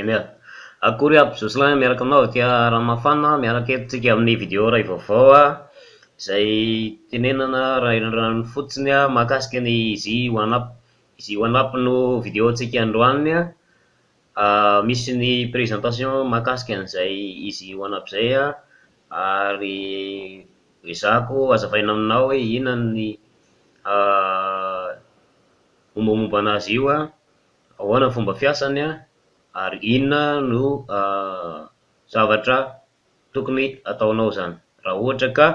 Eny akory aby Jocelyn miaraka aminao tia Ramafana miaraka eto amin'ny vidéo iray vaovao izay tenenana rano fotsiny mahakasika ny izy OneUp no vidéo tsika androany misy ny présentation mahakasika an'izay izy OneUp zay ary ezahako hazavaina aminao hoe inona ny mombamomba anazy io ahoana ny fomba fiasany ary inona no zavatra tokony ataonao zany raha ohatra ka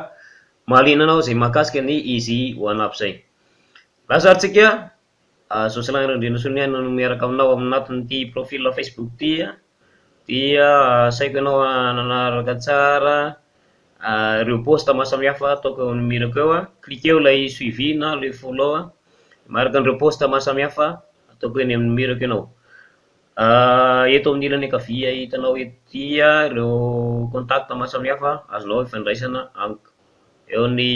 mahaliana anao zay mahakasika ny izy OneUp zay. Lazarintsika Jocelyn Randrianasoniana no miaraka aminao amin'ity profil Facebook ty dia saiko ianao nanaraka tsara ireo posta maro samihafa ataoko eo nimerako eo cliqueo ilay suivi na le follow maraka an'ireo posta maro samihafa ataoko eny amin'ny numerako ianao. Eto amin'ny ilany ankavia hitanao ety ireo contact maro samihafa azonao ifandraisana amiko eo ny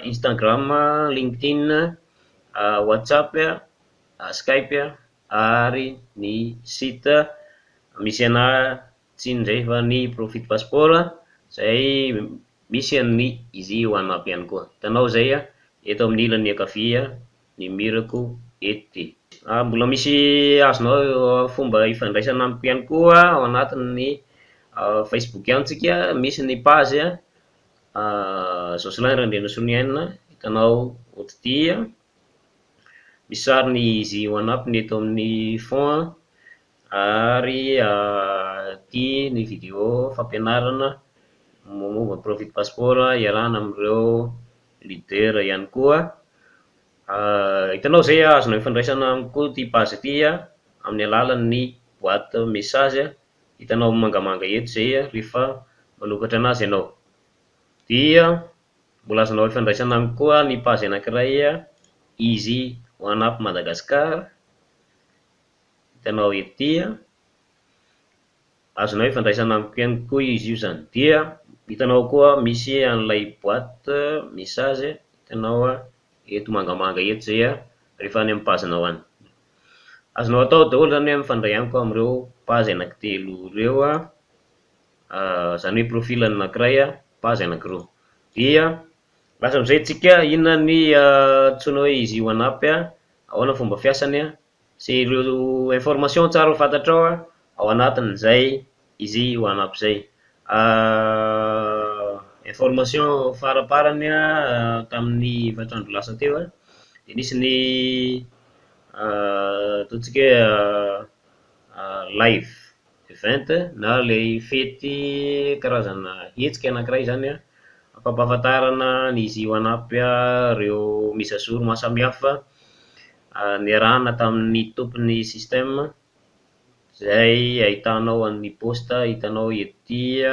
Instagram, LinkedIn, WhatsApp, Skype ary ny site misy ana tsy indray fa ny Profit Passport zay misy an'ny izy OneUp ihany koa. Hitanao zay eto amin'ny ilany ankavia numerako ety. Mbola misy azonao fomba ifandraisana amiko ihany koa ao anatin'ny Facebook ihany tsika misy ny page Jocelyn Randrianasoniana hitanao oty misy sariny izy OneUp ny eto amin'ny fond ary ty ny vidéo fampianarana momba Profit Passport iarahana amin'ireo leader ihany koa. Hitanao zay azonao ifandraisana amiko ty page ty amin'ny alalan'ny boîte message hitanao mangamanga eto zay rehefa manokatra anazy ianao. Dia mbola azonao ifandraisana amiko koa ny page anankiray izy OneUp Madagascar hitanao ety azonao ifandraisana amiko ihany koa izy io zany. Dia hitanao koa misy an'ilay boîte message hitanao eto mangamanga eto zay rehefa any amin'ny pagenao any. Azonao atao daholo zany mifandray amiko amin'ireo page anankitelo ireo zany hoe profil anankiray page anankiroa. Dia lasa amin'izay tsika inona ny antsoina hoe izy OneUp ahoana fomba fiasany sy ireo information tsara ho fantatrao ao anatin'izay izy OneUp zay. Information faraparany tamin'ny efatrandro lasa teo de nisy ny ataontsika hoe live event na le fety karazana hetsika anankiray zany ampampahafantarana ny izy OneUp ireo mise à jour maro samihafa niarahana tamin'ny tompon'ny système zay ahitanao an'ny posta hitanao ety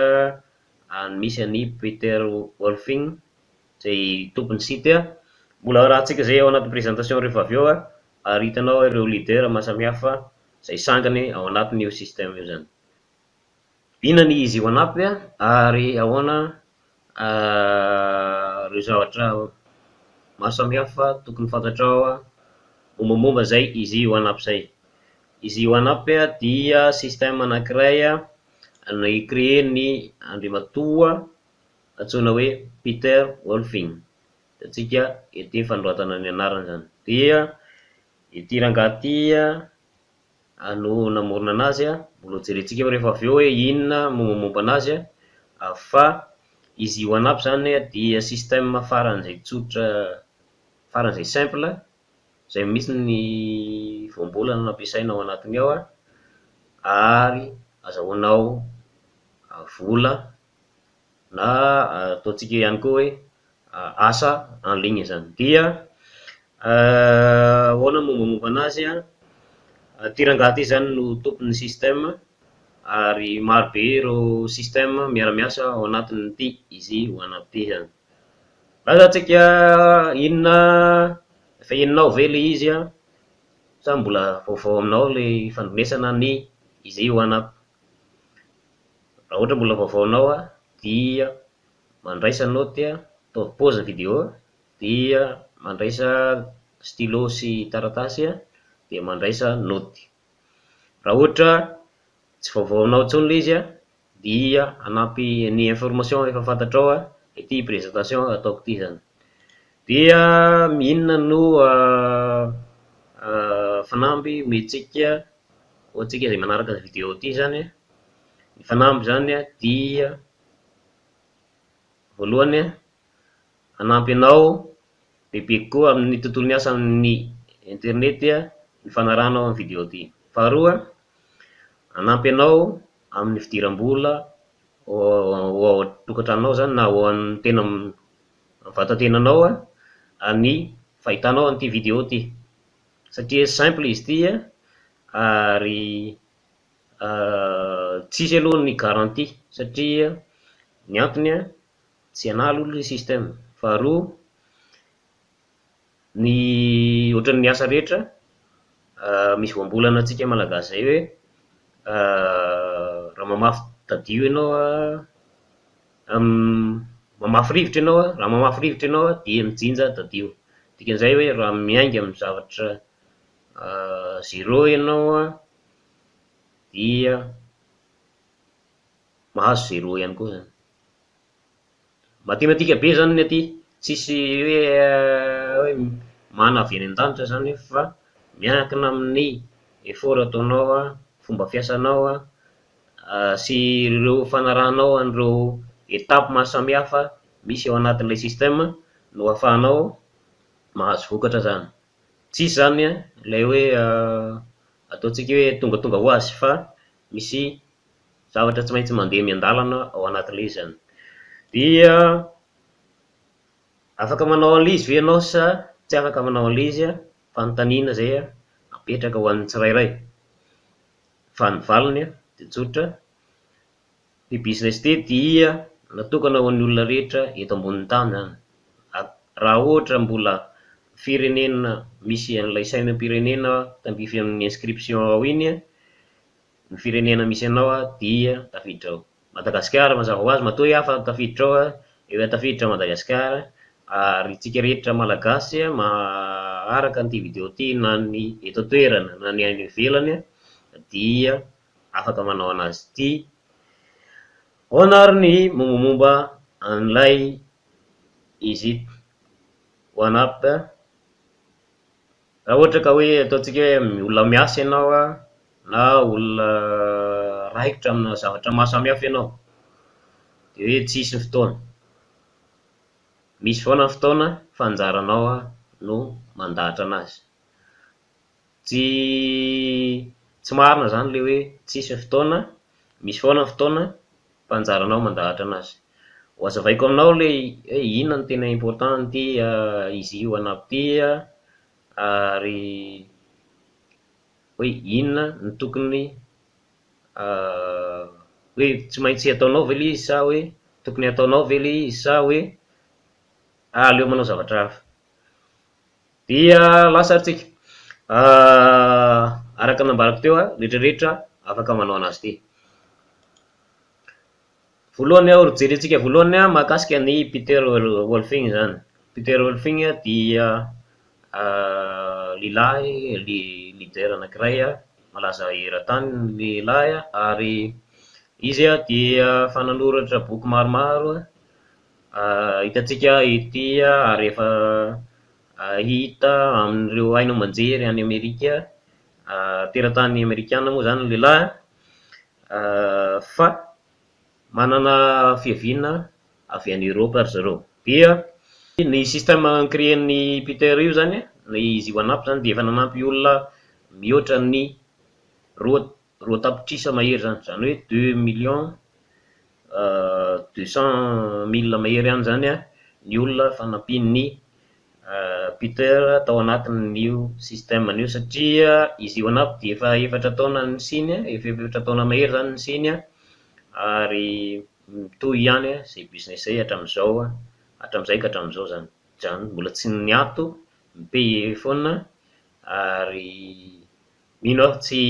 misy an'i Peter Wolfing zay tompon'ny site mbola arahantsika zay ao anaty présentation rehefa avy eo ary hitanao ireo leader maro samihafa zay sangany ao anatin'io système io zany. Inona ny izy OneUp ary ahoana ireo zavatra maro samihafa tokony fantatrao mombamomba zay izy OneUp zay. Izy OneUp dia système anankiray créé-ny andriamatoa antsoina hoe Peter Wolfing. Atsika ety fanoratana ny anarany zany. Dia ity rangahy ty no namorona anazy mbola jerentsika rehefa avy eo hoe inona mombamomba anazy fa izy OneUp zany dia système faran'izay tsotra faran'izay simple zay misy ny voambolana nampiasaina ao anatiny ao ary azahoanao vola na ataontsika ihany koa hoe asa en ligne zany. Dia ahoana mombamomba anazy ty rangahy ty zany no tompon'ny système ary maro be ireo système miara-miasa ao anatin'ity izy OneUp ty zany. Lazatsika inona efa henonao ve le izy sa mbola vaovao aminao le fandronesana ny izy OneUp. Raha ohatra mbola vaovao aminao dia mandraisa naoty ataovy pause ny vidéo dia mandraisa stylo sy taratasy dia mandraisa naoty. raha ohatra tsy vaovaonao intsony le izy a, dia anampy ny information efa fantatrao a, ity présentation ataoko ity zany. Dia inona no fanamby mentsika ho antsika izay manaraka vidéo ity zany a. Ny fanamby zany a dia voalohany a, anampy anao bebe kokoa amin'ny tontolon'ny asan'ny internet a ny fanaranao amin'ny vidéo ity. Faharoa, anampy anao amin'ny fidiram-bola ao tokantranonao zany na ao amin'ny tena vatantenanao a ny fahitanao an'ity vidéo ity, satria simple izy ity a, ary tsisy aloha ny garantie satria ny antony a tsy anala olo ny système. Faharoa, ny ohatran'ny asa rehetra misy voambolana antsika malagasy zay hoe raha mamafy tadio ianao mamafy rivotra ianao a, raha mamafy rivotra ianao a dia mijinja tadio. Dikan'izay hoe raha miainga amin'ny zavatra zéro ianao a dia mahazo zéro ihany koa zany. Matematika be zany ny aty, tsisy hoe mana avy any an-danitra zany fa miankina amin'ny effort ataonao a, fomba fiasanao a, sy ireo fanarahanao an'ireo étape maro samihafa misy ao anatin'ilay système no ahafahanao mahazo vokatra zany. Tsisy zany a ilay hoe ataontsika hoe tonga tonga ho azy, fa misy zavatra tsy maintsy mandeha miandalana ao anatin'ilay izy zany. Dia afaka manao an'ilay izy ve ianao sa tsy afaka manao an'ilay izy a, fanontaniana zay a apetraka ho an'ny tsirairay. Fa ny valiny a dia tsotra, ny business ity dia natokana ho an'ny olona rehetra eto ambonin'ny tany zany. Raha ohatra mbola firenena misy an'ilay sainam-pirenena tambihy amin'ny inscription ao iny a, ny firenena misy anao a dia tafiditra ao. Madagasikara mazava ho azy matoa hoe hafa tafiditra ao a, efa tafiditra Madagasikara, ary tsika rehetra malagasy a maharaka an'ity vidéo ity na ny eto an-toerana na ny any ivelany a dia afaka manao anazy ity. Ao anariny mombamomba an'ilay izy one up a, raha ohatra ka hoe ataontsika hoe olona miasa ianao a na olona raikitra amina zavatra maro samihafa ianao, dia hoe tsisy ny fotoana, misy foana ny fotoana fa anjaranao a no mandahatra anazy. Tsy marina zany le hoe tsisy ny fotoana, misy foana ny fotoana fa anjaranao mandahatra anazy. Ho azavaiko aminao le hoe inona no tena important n'ity izy io anampy ity a, ary hoe inona no tokony hoe tsy maintsy ataonao ve le izy sa hoe tokony ataonao ve le izy sa hoe aleo manao zavatra hafa. Dia lasa aritsika araka nambarako teo a, rehetrarehetra afaka manao anazy ity. Voalohany aho jerentsika voalohany a mahakasika ny Peter Wolfing zany. Peter Wolfing dia lehilahy leader anankiray a, malaza eran-tany ny lehilahy a, ary izy a dia fananoratra boky maromaro hitantsika ety ary efa hita amin'ireo haino aman-jery any Amerika, teratany Amerikana moa zany lehilahy, fa manana fiaviana avy any Europe ry zareo. Dia ny système créen'ny Peter io zany, ny izy one up zany dia efa nanampy olona mihoatra ny roa tapitrisa mahery zany, zany hoe 2,200,000 mahery ihany zany a ny olona fanampian'ny Peter tao anatin'io système an'io, satria izy one up dia efa efatra taona ny siny, efa efatra taona mahery zany ny siny a, ary mitohy ihany zay business zay hatramin'izao a, hatramin'izay ka hatramin'izao zany. Zany mbola tsy niato, mipaye foana, ary mino aho tsy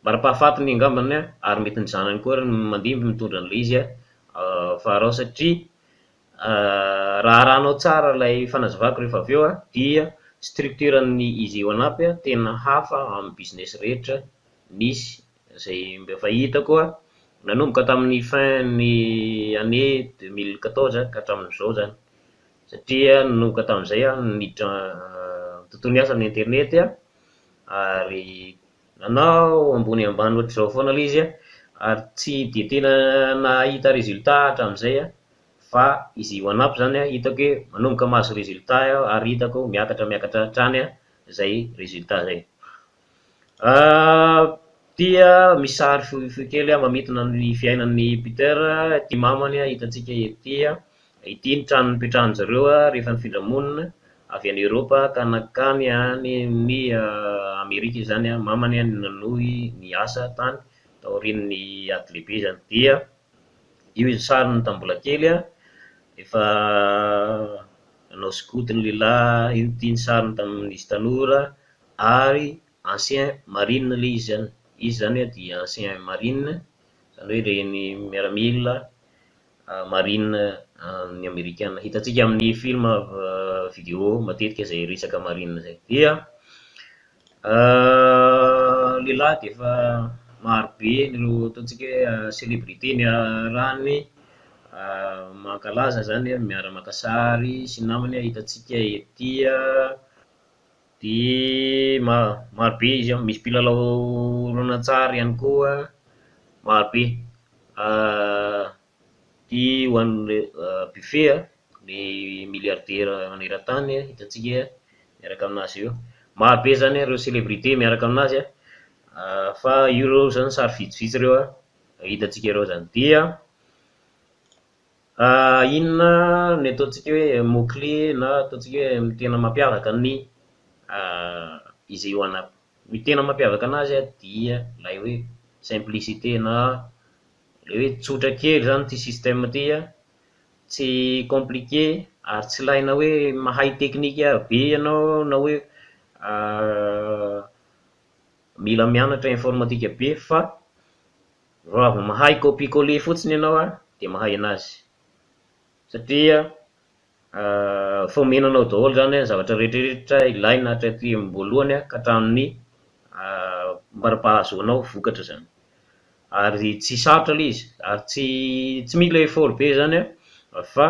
marapahafatiny angambany a, ary mety ny zanany koa ary mandimby mitondra an'ilay izy a farao, satria raha arahanao tsara ilay fanazavako rehefa avy eo a, dia structuren'ny izy one up a tena hafa amin'ny business rehetra nisy zay mba fahitako a nanomboka tamin'ny fin ny année 2014 ka hatramin'izao zany, satria nanomboka tamin'izay a niditra tontolo asa amin'ny internet a, ary nanao ambony ambany ohatr'izao foana ilay izy a, ary tsy de tena nahita résultat hatramin'izay a, fa izy OneUp zany a hitako hoe manomboka mahazo résultat aho ary hitako miakatra hatrany a zay résultat zay. Tia misy sary kely a mamitona ny fiainan'ny Peter, ty mamany a hitantsika ety a, ity ny trano nipetrahan'ny zareo a rehefa nifindra monina avy any Europa ka nakany any amin'ny Amerika zany a, mamany a nanohy ny asa tany tao aorian'ny ady lehibe zany. Dia io izy sary ny tambola kely a efa nanao skoto ny lehilahy, io ty ny sariny tamin'izy tanora, ary ancien marine le izy zany, izy zany a dia ancien marine, zany hoe reny miaramila marine ny amerikana, hitantsika amin'ny film vidéo matetika zay resaka marine zay. Dia lehilahy dia efa marobe nireo ataontsika hoe célébrité ny arahany mankalaza zany a, miara-maka sary sy namany a hitantsika ety a, dia marobe izy a, misy mpilalao horonantsary ihany koa marobe. Ty ho an'ny Buffet a, le milliardaire maneran-tany a, hitantsika miaraka aminazy eo, marobe zany ireo célébrité miaraka aminazy a, fa io reo zany sary vitsivitsy reo a hitantsika ireo zany. Dia inona ny ataontsika hoe mot clé na ataontsika hoe tena mampiavaka ny izy OneUp, ny tena mampiavaka anazy a dia ilay hoe simplicité na le hoe tsotra kely zany ty système ty a, tsy compliqué ary tsy ilaina hoe mahay teknika be ianao na hoe mila mianatra informatika be, fa raha mahay copie coller fotsiny ianao a dia mahay anazy, satria fomenanao daholo zany a zavatra rehetrarehetra ilaina hatraty am-boalohany a ka hatramin'ny mbara-pahazoanao vokatra zany, ary tsy sarotra le izy, ary tsy mila effort be zany a, fa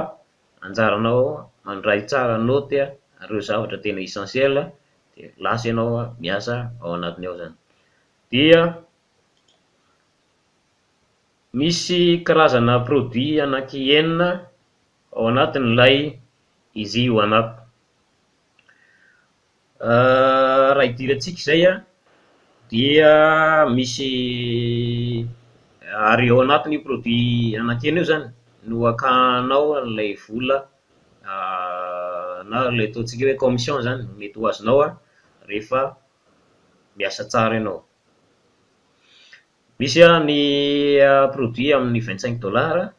anjaranao mandray tsara note a ireo zavatra tena essentiel dia lasa ianao miasa ao anatiny ao zany. Dia misy karazana produit anaky enina ao anatin'ilay izy OneUp. Raha idirantsika izay a, dia misy ary ao anatiny produit anankena io zany no akanao an'ilay vola na ilay ataontsika hoe commission zany mety ho azonao a rehefa miasa tsara ianao. Misy a ny produit amin'ny $25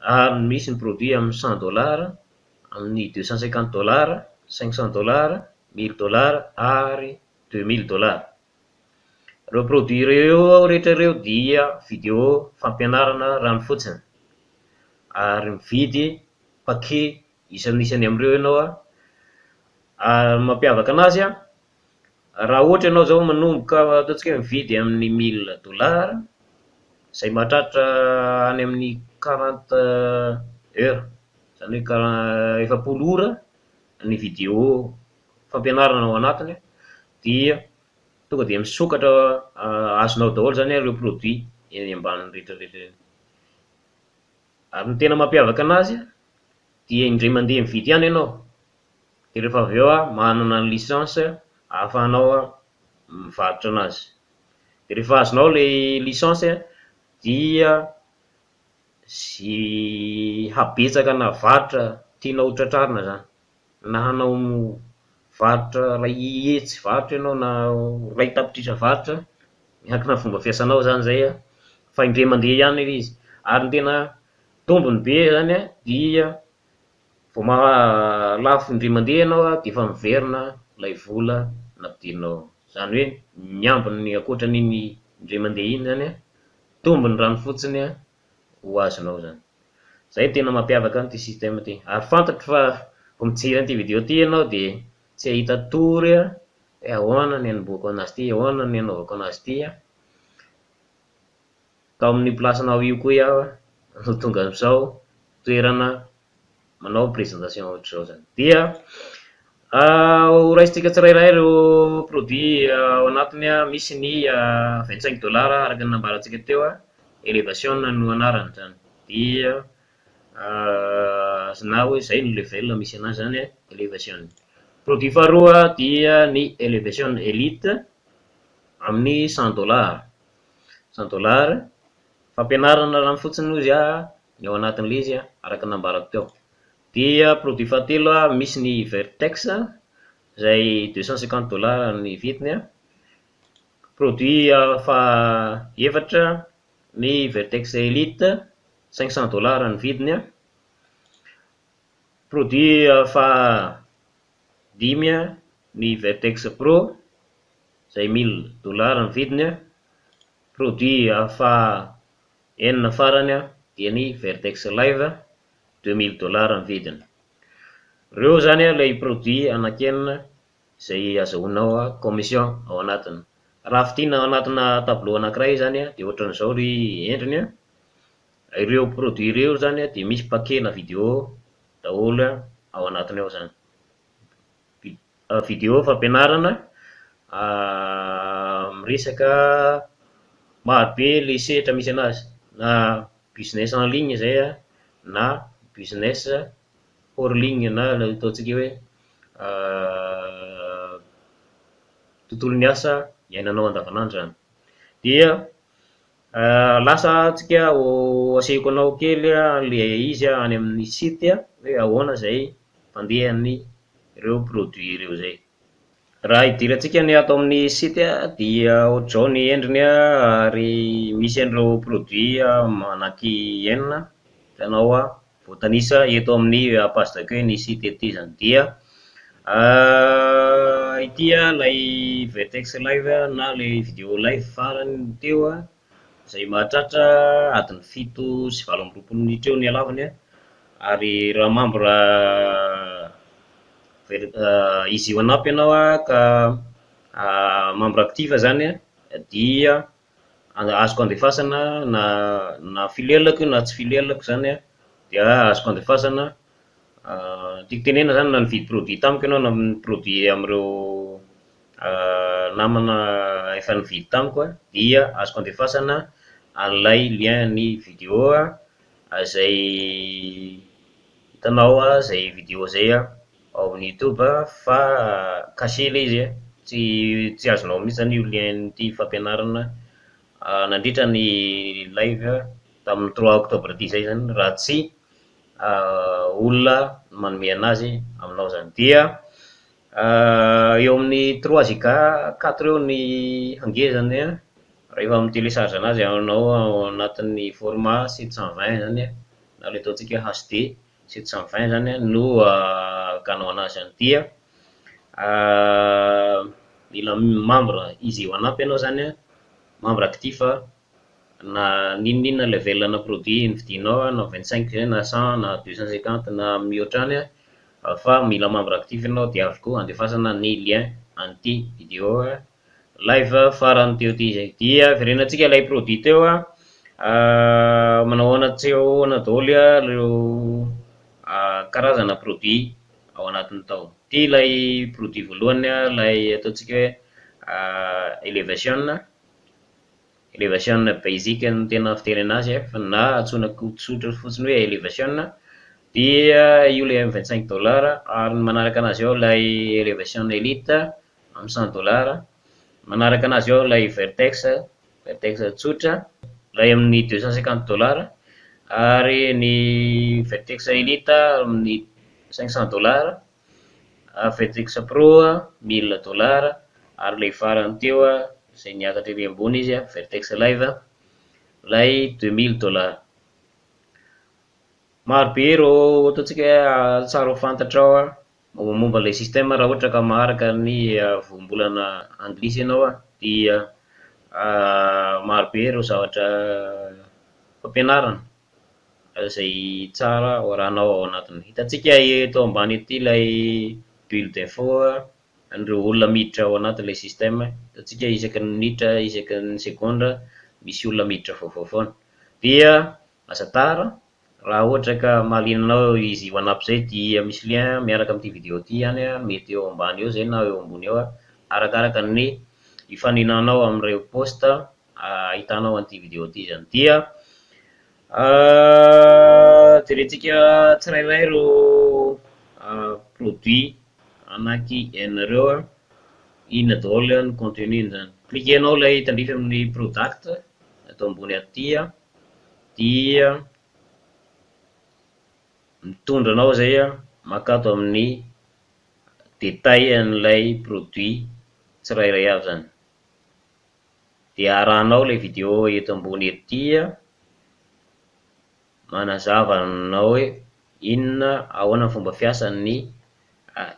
ary misy ny produit amin'ny $100, amin'ny $250, $500, $1000 ary $2000. Ireo produit ireo rehetra ireo dia vidéo fampianarana rano fotsiny, ary mividy paquet isan'isany amin'ireo ianao a. Mampiavaka anazy a, raha ohatra ianao zao manomboka ataontsika hoe mividy amin'ny $1000 izay mahatratra any amin'ny 40 heures, zany hoe 40 ora ny vidéo fampianarana ao anatiny, dia tonga dia misokatra azonao daholo zany ireo produit eny ambany rehetrarehetra. Ary ny tena mampiavaka anazy dia indray mandeha mividy ihany ianao, dia rehefa avy eo a manana ny licence ahafahanao mivarotra anazy. Dia rehefa azonao ilay licence dia sy habetsaka na varotra tianao hotratrarina zany, na hanao varotra ray hetsy varotra ianao na ray tapitrisa varotra, miankina fomba fiasanao zany zay a, fa indray mandeha ihany ilay izy. Ary ny tena tombony be zany a dia vao lafo indray mandeha ianao a dia efa miverina ilay vola nampidirinao, zany hoe miambina ny ankoatran'iny indray mandeha iny zany a, tombony rano fotsiny a ho azonao zany. Zay tena mampiavaka an'ity système ty. Ary fantatro fa vao mijery an'ity vidéo ty ianao dia tsy ahita tory a hoe ahoana ny hanomboako anazy ity, ahoana ny hanaovako anazy ity a. Tao amin'ny plasinao io koa iaho no tonga amin'izao toerana manao présentation ohatr'izao zany. Dia horaisitsika tsirairay ireo produit ao anatiny a, misy ny 25 dollars araka ny nambarantsika teo a, elevation no anarany zany. Dia na hoe zay no level misy anazy zany a, elevation. Produit faharoa dia ny elevation elite amin'ny 100 dollars. 100 dollars fampianarana raha fotsiny izy a, ny ao anatin'ilay izy a, araka nambarako teo. Dia produit fahatelo a, misy ny Vertex zay 250 dollars ny vidiny a. Produit fahaefatra ny Vertex Elite 500 dollars ny vidiny a. Produit fahadimy a, ny Vertex Pro zay 1000 dollars ny vidiny a. Produit fahaenina farany a, dia ny Vertex Live 2000 dollars ny vidiny. Reo zany a ilay produit anankenina izay azahoanao commission ao anatiny. Raha fitina ao anatina tableau anankiray zany a, dia ohatran'izao ry endriny a. Ireo produit ireo zany a, dia misy pakena vidéo daholo ao anatiny ao zany. Vidéo fampianarana miresaka marobe ilay sehatra misy anazy, na business en ligne zay a, na business hors ligne, na ataontsika hoe tontolon'ny asa iainanao andavanandro zany. Dia lasa antsika asehoko anao kely le izy any amin'ny site hoe ahoana zay mpandehan'ny ireo produit ireo zay. Raha idirantsika ny ato amin'ny site dia ohatr'izao ny endriny ary misy an'ireo produit manaky enina hitanao voatanisa eto amin'ny page d'accueil ny site ety zany. Dia ity lay Vertex Live na lay vidéo live farany teo izay mahatratra adiny 7 sy 20 minitra eo ny halavany ary raha membre izy io anampy ianao ka membre active zany dia azoko andefasana na filelako na tsy filelako zany dia azoko andefasana tiako tenena zany na nividy produit tamiko ianao na produit amin'ireo namana efa nividy tamiko dia azoko andefasana an'ilay lien ny vidéo izay hitanao zay vidéo zay ao amin'ny YouTube fa caché ilay izy tsy azonao mihitsy zany io lien ty fampianarana nandritra ny live tamin'ny 3 octobre ty zay zany raha tsy olona manome anazy aminao zany. Dia eo amin'ny 3 giga 4 eo ny hangezany rehefa mitelecharge anazy anao ao anatin'ny format 720 zany na le ataontsika HD 720 zany no akanao anazy zany. Dia mila membre izy io anampy ianao zany membre actif na ninona level na produit nividinao na 25 na 100 na 250 na mihoatrany fa mila membre actif ianao dia avoko andefasana ny lien an'ity vidéo live farany teo ty zay. Dia verenantsika ilay produit teo manao anatsy ahoana daholo ireo karazana produit ao anatiny tao. Ty ilay produit voalohany ilay ataontsika hoe elevation basic no tena fiteny anazy na atsonako tsotra fotsiny hoe elevation. Dia io le 25 dollars ary manaraka anazy ao ilay elevation elite amin'ny 100 dollars, manaraka anazy ao ilay Vertex tsotra ilay amin'ny 250 dollars ary ny Vertex elite amin'ny 500 dollars, Vertex Pro 1000 dollars ary ilay farany teo izay niakatra ery ambony izy Vertex Live ilay 2000 dollars. Marobe ireo ataontsika tsara ho fantatra ao momba ilay système raha ohatra ka maharaka ny voambolana anglisy ianao dia marobe ireo zavatra fampianarana izay tsara ho arahanao ao anatiny. Hitantsika eto ambany ety ilay bulle d'info an'ireo olona miditra ao anatin'ilay système, ataontsika isaky ny minitra isaky ny segondra misy olona miditra vaovao foana. Dia asa tara raha ohatra ka mahaliana anao izy ho anampy zay dia misy lien miaraka amin'ity vidéo ty ihany mety eo ambany eo zay na eo ambony eo arakaraka ny ifaninanao amin'ireo posta ahitanao an'ity vidéo ty zany. Dia jerentsika tsirairay ro produit anaky enireo inona daholo ny contenu zany. Cliquenao lay tandrify amin'ny product atao ambony aty dia mitondra anao zay makato amin'ny détail an'ilay produit tsirairay avy zany. Dia arahanao lay vidéo eto ambony aty manazava anao hoe inona ahoana ny fomba fiasan'ny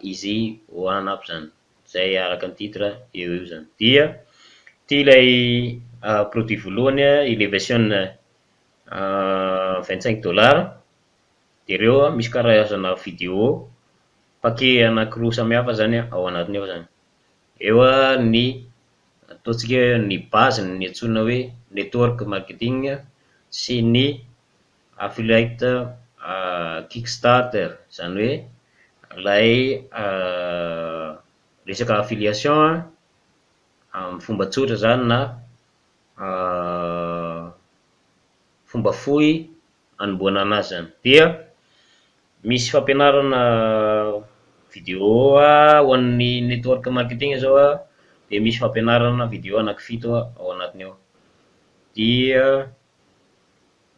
izy ho anampy zany, zay araka ny titre eo eo zany. Dia ty lay produit voalohany ilay version 25 $, dia ireo misy karazana vidéo paquet anankiroa samihafa zany ao anatiny ao zany. Eo ny ataontsika ny base ny antsoina hoe network marketing sy ny affiliate kickstarter, zany hoe lay resaka affiliation amin'ny fomba tsotra zany na fomba fohy anomboana anazy zany. Dia misy fampianarana vidéo ho an'ny network marketing zao dia misy fampianarana vidéo anankifito ao anatiny ao. Dia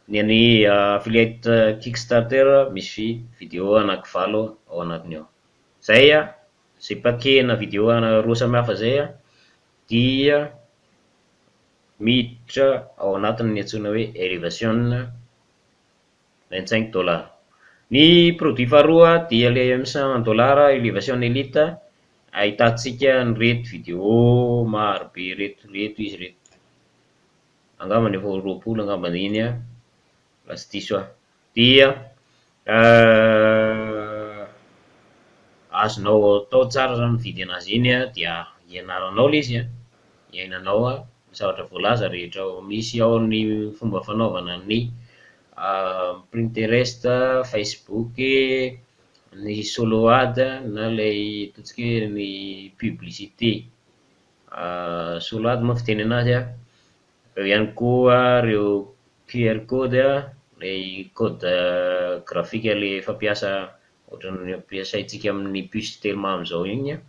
ny an'ny affiliate kickstarter misy vidéo anankivalo ao anatiny ao. Zay zay paquet na vidéo roa samihafa zay dia miditra ao anatin'ny antsoina hoe elevation 25 $. Ny produit faharoa dia le $100 elevation elite, ahitantsika ny reto vidéo maro be reto izy reto, angambany efa 20 angambany iny raha tsy diso aho. Dia azonao atao tsara zany mividy anazy iny dia ianaranao le izy iainanao ny zavatra voalaza rehetra misy ao ny fomba fanaovana ny Pinterest, Facebook, ny solo ad na lay ataontsika hoe ny publicité. Solo ad moa fiteny anazy eo ihany koa ireo QR code lay code graphique le fampiasa ohatran'ny ampiasaintsika amin'ny puce telemam zao igny,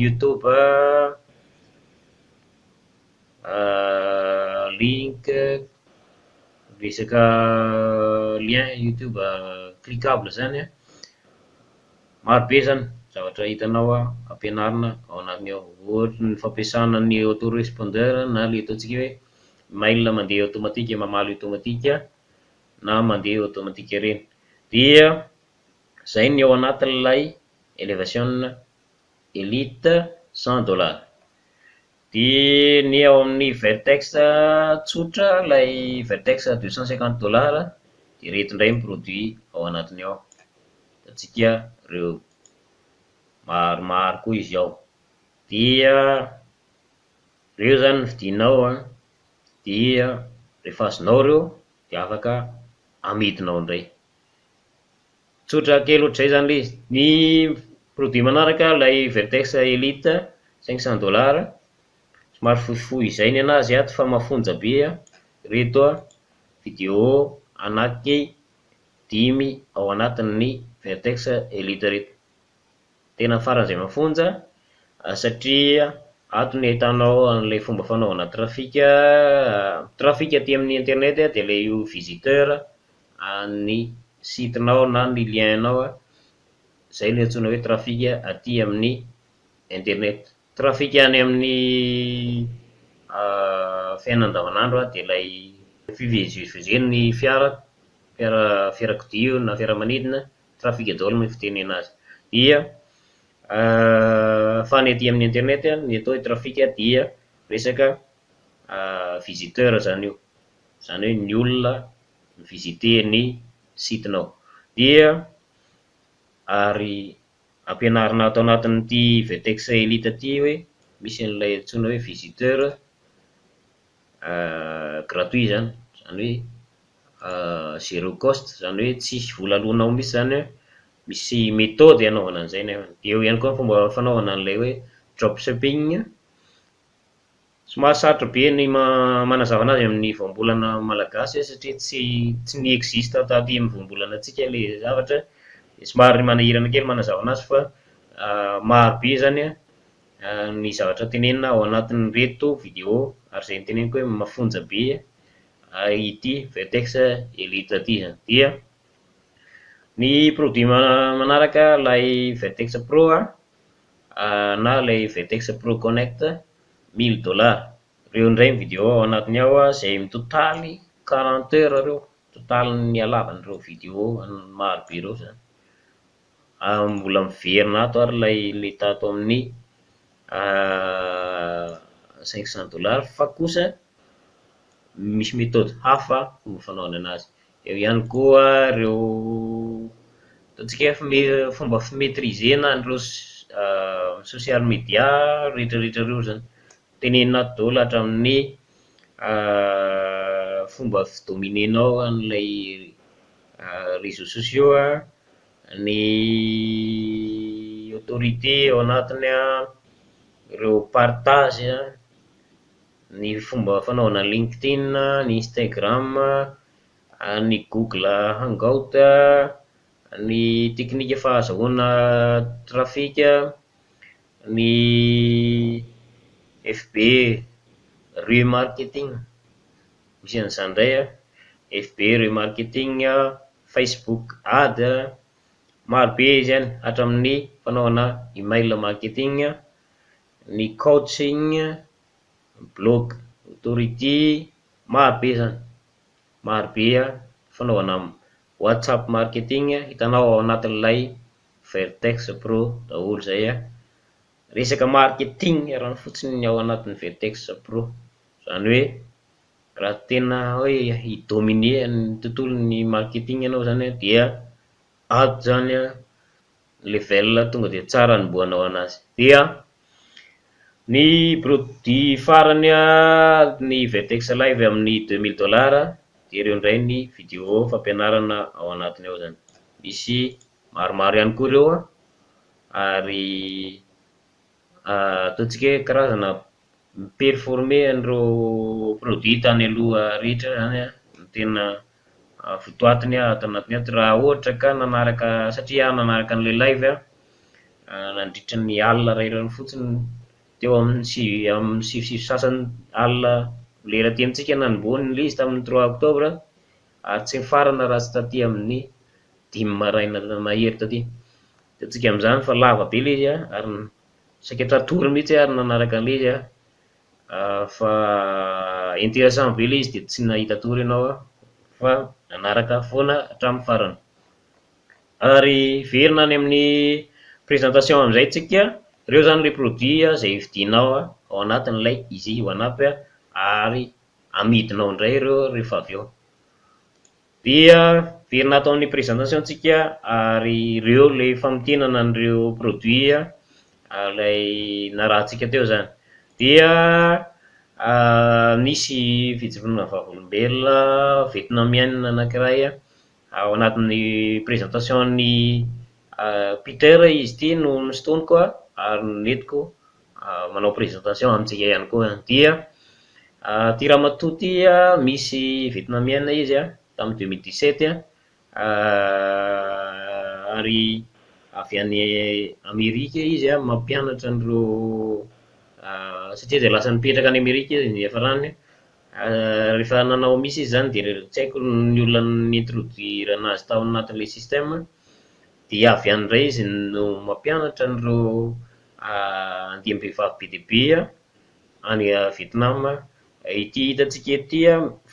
YouTube, link, resaka lien YouTube cliquable zany maro be zany zavatra hitanao ampianarina ao anatiny ao, ohatra ny fampiasana ny autorespondeur na le ataontsika hoe mail mandeha automatique mamaly automatique na mandeha automatique reny. Dia zay ny ao anatin'ilay elevation elite $100. Dia ny ao amin'ny vertex tsotra lay vertex $250 dia reto indray ny produit ao anatiny ao, ataontsika ireo maromaro koa izy ao. Dia ireo zany ny vidinao dia rehefa azonao ireo dia afaka amidinao indray. Tsotra kely ohatr'izay zany le izy. Ny produit manaraka lay vertex elite $500, somary fohifohy izay ny anazy ato fa mafonja be reto vidéo anaky 5 ao anatin'ny vertex elite reto. Tena faran'izay mafonja satria ato ny ahitanao an'ilay fomba fanaovana trafic aty amin'ny internet dia ilay visiteur ny sitenao na ny lienao zay le antsoina hoe trafic aty amin'ny internet. Trafic any amin'ny fiainana andavanandro dia ilay fivezivezen'ny fiarakodia na fiaramanidina, trafic daholo ny fiteny anazy. Dia fa ny aty amin'ny internet ny atao hoe trafic dia resaka visiteur zany io, zany hoe ny olona mivisite ny sitenao. Dia ary ampianarina atao anatin'ity VTEX Elite ity hoe misy an'ilay antsoina hoe visiteur gratuit zany, zany hoe zero cost, zany hoe tsisy vola alonao mihitsy zany hoe misy méthode hanaovana an'izay nefa. Eo ihany koa fomba fanaovana an'ilay hoe dropshipping. Somary sarotra be ny manazava anazy amin'ny voambolana malagasy satria tsy ny existe taty amin'ny voambolana antsika ilay zavatra. Somary manahirana kely manazava anazy fa maro be zany ny zavatra tenenina ao anatin'ireto vidéo, ary izay teneniko hoe mafonja be ity VTEX Elite ity zany. Dia ny produit manaraka ilay VTEX Pro na ilay VTEX Pro Connect $1000. Reo indray ny vidéo ao anatiny ao izay mitotaly 40 heures reo, totaly ny halavan'ireo vidéo maro be reo zany. Mbola miverina ato ary ilay tato amin'ny $500, fa kosa misy méthode hafa fomba fanaovana anazy. Eo ihany koa ireo ataontsika fomba fimetrizena an'ireo social media rehetrarehetra reo zany, tenenina ato daholo hatramin'ny fomba fidominenao an'ilay réseaux sociaux, ny autorité ao anatiny ireo partage, ny fomba fanaovana LinkedIn, ny Instagram, ny Google Hangout, ny teknika fahazahoana trafic, ny FB remarketing, misy an'izany indray FB remarketing, Facebook ad, maro be izany hatramin'ny fanaovana email marketing, ny coaching, blog authority, maro be zany, maro be fanaovana WhatsApp marketing hitanao ao anatin'ilay VTEX Pro daholo zay resaka marketing arahany fotsiny ao anatin'ny VTEX Pro. Zany hoe raha tena hoe hidomine ny tontolon'ny marketing ianao zany dia ato zany level tonga dia tsara anombohanao anazy. Dia ny produit farany ny VTEX Live amin'ny $2000, dia ireo indray ny vidéo fampianarana ao anatiny ao zany. Misy maromaro ihany koa ireo ary ataontsika hoe karazana performer an'ireo produit tany aloha rehetra zany no tena votoatiny ato anatiny ato, raha ohatra ka nanaraka, satria nanaraka an'ilay live nandritra ny alina iray rano fotsiny teo amin'ny sivy sasany alina lera tentsika nanomboany ilay izy tamin'ny 3 octobre, ary tsy mifarana raha tsy taty amin'ny 5 maraina mahery taty. Tatsika amin'izany fa lava be ilay izy ary saketra tory mihitsy ary nanaraka an'ilay izy fa intéressant be ilay izy dia tsy nahita tory ianao fa nanaraka foana hatramin'ny farany. Ary verina any amin'ny présentation amin'izay tsika, ireo zany ilay produit izay vidinao ao anatin'ilay izy OneUp ary amidinao indray ireo rehefa avy eo. Dia verina atao amin'ny présentation tsika ary ireo ilay famotenana an'ireo produit ilay narahantsika teo zany. Dia nisy fijoroana vavolombelona vietnamienne anankiray ao anatin'ny présentation ny Peter izy ity no nistoniko ary nentiko manao présentation amintsika ihany koa. Dia ty ramatoa ty misy vietnamienne izy tamin'ny 2017 ary avy any Amerika izy mampianatra an'ireo satria dia lasa nipetraka any Amerika izy niafarany. Rehefa nanao misy izy zany dia tsy haiko ny olona nintroduire anazy tao anatin'ilay système, dia avy any indray izy no mampianatra an'ireo andiam-behivavy be dia be any Vietnam. Ity hitantsika ety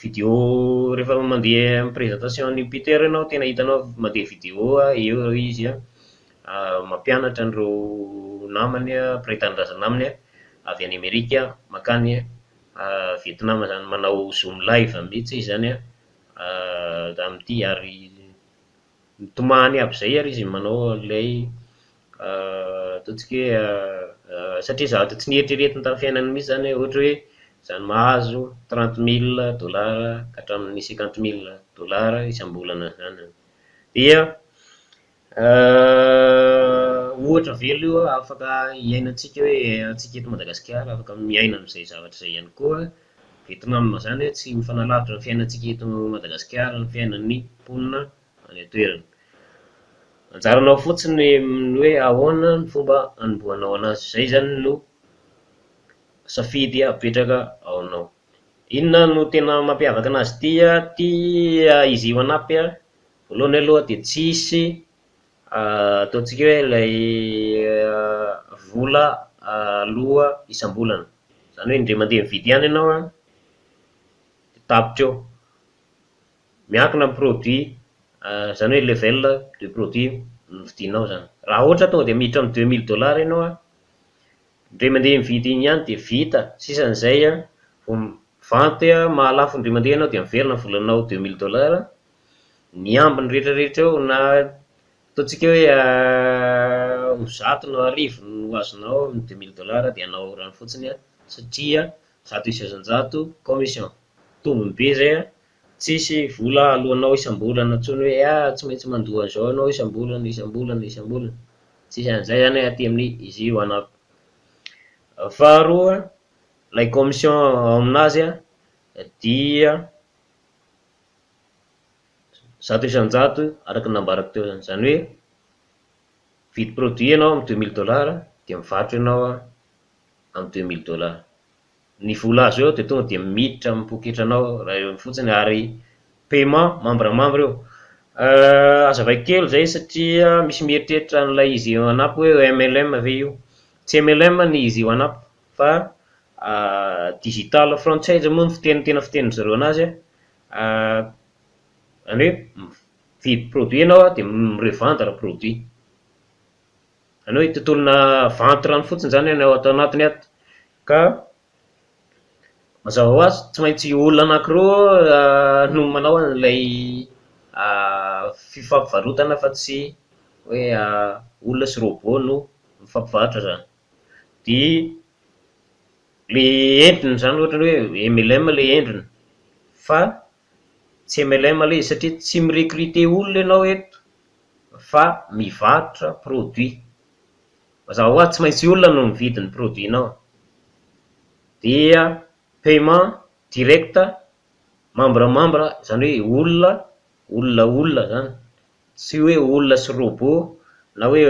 vidéo rehefa mandeha amin'ny présentation ny Peter ianao tena hitanao mandeha vidéo eo izy mampianatra an'ireo namany mpiray tanindrazana aminy avy any Amerika makany Vietnam zany, manao zoom live mihitsy izy zany amin'ity, ary mitomany aby izay ary izy manao ilay ataontsika hoe satria zavatra tsy nieritreretiny tamin'ny fiainany mihitsy zany hoe ohatra hoe zany mahazo 30 000 dollars ka hatramin'ny 50 000 dollars isam-bolana zany, dia ohatra velo io afaka hiainantsika hoe antsika eto Madagasikara afaka miaina amin'izay zavatra izay ihany koa. Vietnam zany hoe tsy mifanalavitra ny fiainantsika eto Madagasikara ny fiainan'ny mponina any an-toerana. Anjaranao fotsiny hoe ahoana ny fomba anombohanao anazy, zay zany no safidy apetraka ao anao. Inona no tena mampiavaka anazy tia izy io anampy voalohany aloha dia tsisy ataontsika hoe ilay vola aloha isam-bolana, zany hoe indray mandeha mividy ihany ianao tapitra eo miankina amin'ny produit, zany hoe level de produit novidinao zany. Raha ohatra tonga dia miditra amin'ny 2000 dollars ianao indray mandeha mividy iny ihany dia vita, sisan'izay vanty mahalafo indray mandeha ianao dia miverina volanao 2000 dollars, ny ambiny rehetrarehetra eo na ataontsika hoe zato na arivo no azonao amin'ny 2000 dollars dia anao rano fotsiny satria 100 commission tombony be zay tsisy vola alohanao isam-bolana intsony hoe tsy maintsy mandoa an'izao ianao isam-bolana, tsisy an'izay zany aty amin'ny izy io anampy. Faharoa, ilay commission ao aminazy dia 100 isan-jato araka ny nambarako teo zany, zany hoe vidy produit ianao amin'ny 2000 dollars dia mivarotra ianao amin'ny 2000 dollars. Ny vola azo eo dia tonga dia miditra amin'ny poketranao raha eo fotsiny, ary paiement membre eo. Azavaiko kely zay satria misy mieritreritra n'ilay izy io anampy hoe MLM ve io, tsy MLM ny izy io anampy fa digital franchise moa ny tena fitenin'ny zareo anazy, zany hoe mividy produit ianao dia mirevendre produit, zany hoe tontolona vente rano fotsiny zany ianao atao anatiny ato. Ka mazava ho azy tsy maintsy olona anankiroa no manao an'ilay fifampivarotana fa tsy hoe olona sy robot no mifampivarotra zany. Dia le endriny zany ohatra hoe MLM le endriny, fa tsy MLM le izy satria tsy mirecruter olona ianao eto fa mivarotra produit. Mazava ho azy tsy maintsy olona no mividy ny produit-nao. Dia paiement direct membre zany hoe olona zany, tsy hoe olona sy robot na hoe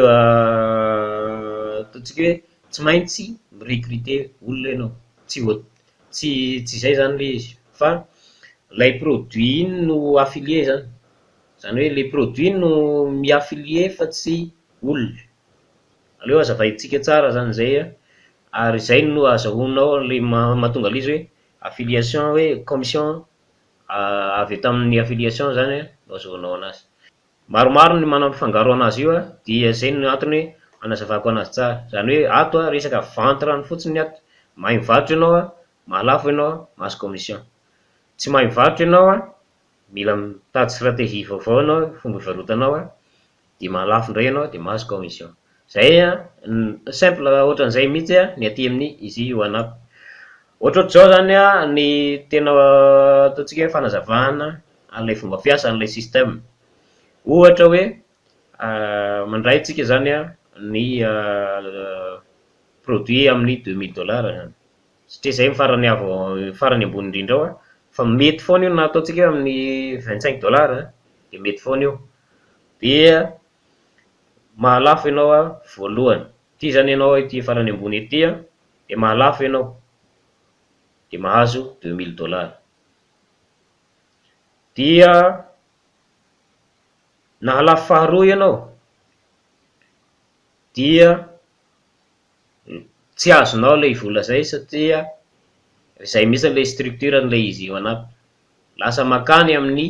ataontsika hoe tsy maintsy mirecruter olona ianao, tsy zay zany le izy, fa ilay produit no affilié zany, zany hoe le produit no mi-affilié fa tsy olona. Aleo azavaintsika tsara zany zay ary zay no azahoanao le mahatonga izy hoe affiliation, hoe commission avy eto amin'ny affiliation zany no azahoanao anazy. Maromaro ny manampifangaroa anazy io dia zay no antony hoe anazavako anazy tsara, zany hoe ato resaka vente rano fotsiny ato. Mahay mivarotra ianao mahalafo ianao mahazo commission, tsy mahay mivarotra ianao mila mitady stratégie vaovao ianao fomba ivarotanao dia mahalafo indray ianao dia mahazo commission. Zay simple ohatran'izay mihitsy ny aty amin'ny izy io anampy. Ohatrohatr'izao zany ny tena ataontsika hoe fanazavana an'ilay fomba fiasa an'ilay système. Ohatra hoe mandray tsika zany ny produit amin'ny 2000 dollars zany, satria zay farany ambony indrindra ao fa mety foana io na ataontsika amin'ny 25 dollars dia mety foana io. Dia mahalafo ianao voalohany, ity zany ianao ity farany ambony ety dia mahalafo ianao dia mahazo 2000 dollars. Dia nahalafo faharoa ianao dia tsy azonao ilay vola zay satria izay mihitsy ilay structure n'ilay izy io anampy, lasa makany amin'ny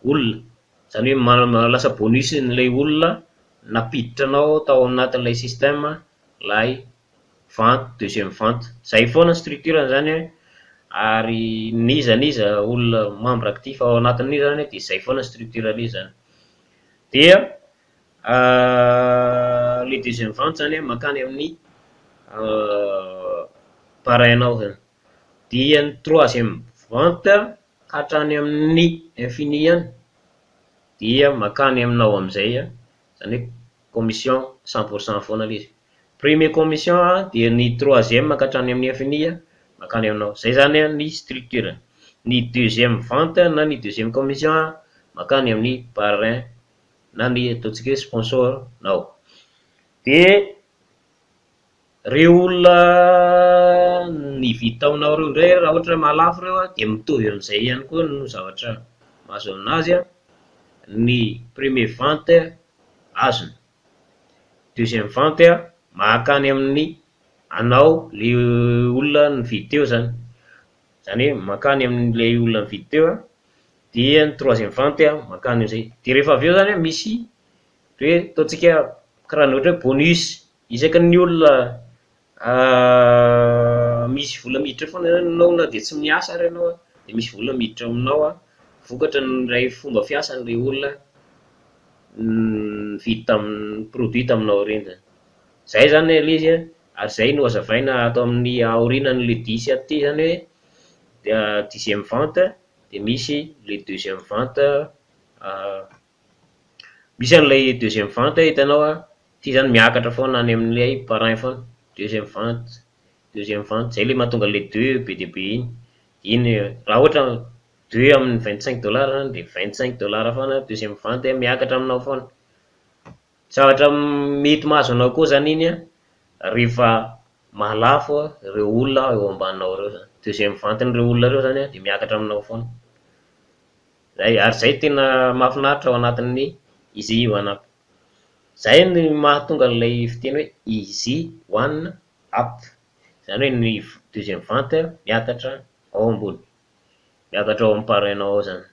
olona, zany hoe lasa bonus n'ilay olona napiditra anao tao anatin'ilay système lay vente, deuxième vente, zay foana structure zany ary niza olona membre actif ao anatin'io zany dia zay foana structure zany. Dia le deuxième vente zany a makany amin'ny parainao zany, dia ny troisième vente hatrany amin'ny infini any dia makany aminao amin'izay a, zany hoe commission 100% foana ilay izy. Premier commission a dia ny troisième makatrany amin'ny infini a makany aminao, zay zany a ny structure. Ny deuxième vente na ny deuxième commission a makany amin'ny parrain na ny ataontsika hoe sponsor nao. De reo olona nividy taminao reo indray raha ohatra mahalafo reo a dia mitovy amin'izay ihany koa no zavatra mahazo aminazy a. Ny premier vente azony, deuxième vente a mahakany amin'ny anao le olona nividy teo zany, zany hoe makany amin'le olona nividy teo a, dia ny troisième vente a makany amin'izay. De rehefa avy eo zany a misy hoe ataontsika karaha ny ohatra hoe bonus isaky ny olona misy vola miditra foana ianao na dia tsy miasa ary ianao a, dia misy vola miditra aminao a, vokatra ny ray fomba fiasan'ilay olona nividy tamin'ny produit taminao ireny zany. Zay zany ilay izy a, ary zay no hazavaina ato amin'ny aorianan'le disy aty zany hoe dixième vente, dia misy le deuxième vente, misy an'ilay deuxième vente hitanao a, ty zany miakatra foana any amin'ilay parrain foana, deuxième vente, zay le mahatonga le 2 be dia be iny raha ohatra 2 amin'ny 25 dollars dia 25 dollars foana deuxième vente miakatra aminao foana. Zavatra mety mahazo anao koa zany iny a, rehefa mahalafo reo olona eo ambaninao reo zany, deuxième vente-n'ireo olona reo zany a dia miakatra aminao foana. Zay, ary zay tena mahafinaritra ao anatin'ny Easy One Up. Zay ny mahatonga an'ilay fiteny hoe Easy One Up, zany hoe ny deuxième vente miakatra ao ambony, miakatra ao amin'ny parrainao ao zany.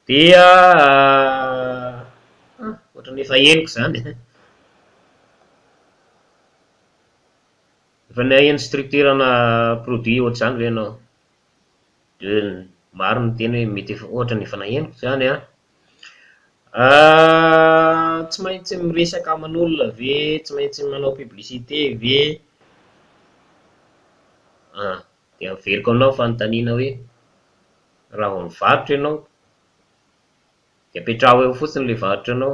Dia ohatran'ny efa henoko zany, efa naheno structurana produit ohatr'izany ve ianao? De maro ny teny hoe mety efa ohatran'ny efa nahenoko zany a. Tsy maintsy miresaka aman'olona ve, tsy maintsy manao publicité ve? Dia averiko aminao fanontaniana hoe raha vao mivarotra ianao dia apetraho eo fotsiny le varotra anao,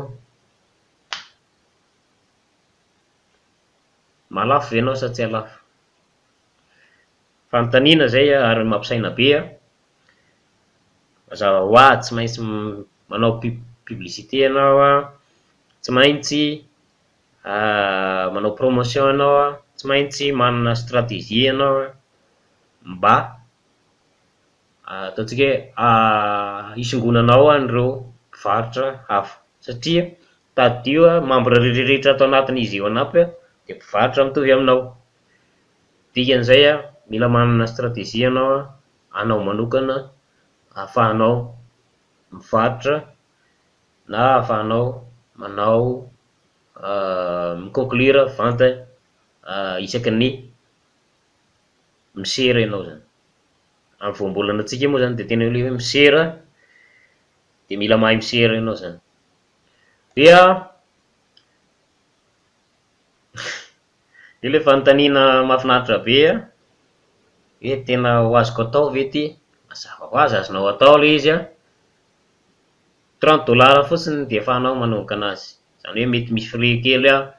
malafo ve ianao sa tsy alafo? Fanontaniana zay a, ary mampisaina be a, mazava ho ahy tsy maintsy manao publicité ianao a, tsy maintsy manao promotion ianao a, tsy maintsy manana stratégie ianao a, mba ataontsika hoe hisongonanao an'ireo mpivarotra hafa, satria tadio a membre rehetrarehetra ato anatin'ny Easy One Up a dia mpivarotra mitovy aminao. Dikan'izay a mila manana stratégie ianao a, anao manokana ahafahanao mivarotra na ahafahanao manao mi-conclure vente isaky ny misera ianao zany. Amin'ny voambolana antsika moa zany dia tena hoe misera dia mila mahay misera ianao zany. Dia ilay fanontaniana mahafinaritra be a, hoe tena ho azoko atao ve ty? Mazava ho azy azonao atao ilay izy a, 30 dollars fotsiny dia ahafahanao manomboka anazy, zany hoe mety misy frais kely a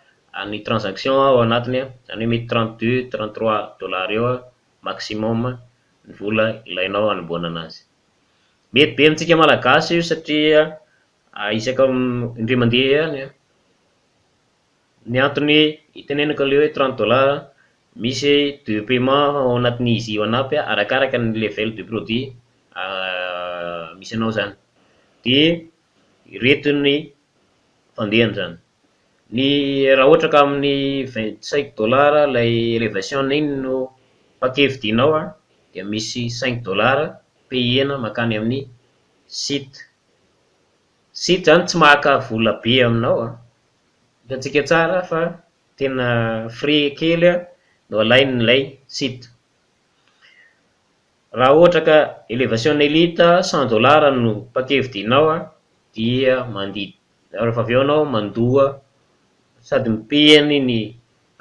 ny transaction ao anatiny a, zany hoe mety 32 33 dollars eo a maximum ny vola ilainao hanomboana anazy. Mety be amintsika malagasy io satria isaka indray mandeha any a, ny antony itenenako ilay hoe 30 dollars misy 2 paiement ao anatin'ny Easy One Up arakaraka ny level de produit misy anao zany, dia ireto ny fandehany zany. Ny raha ohatra ka amin'ny 25 dollars ilay élévation iny no paquet vidinao a, dia misy 5 dollars payena makany amin'ny site. Site zany tsy maka vola be aminao a, hitantsika tsara fa tena frais kely a no alain'ilay site. Raha ohatra ka élévation élite 100 dollars no paquet vidinao a, dia mandidy rehefa avy eo anao mandoa sady mipihany ny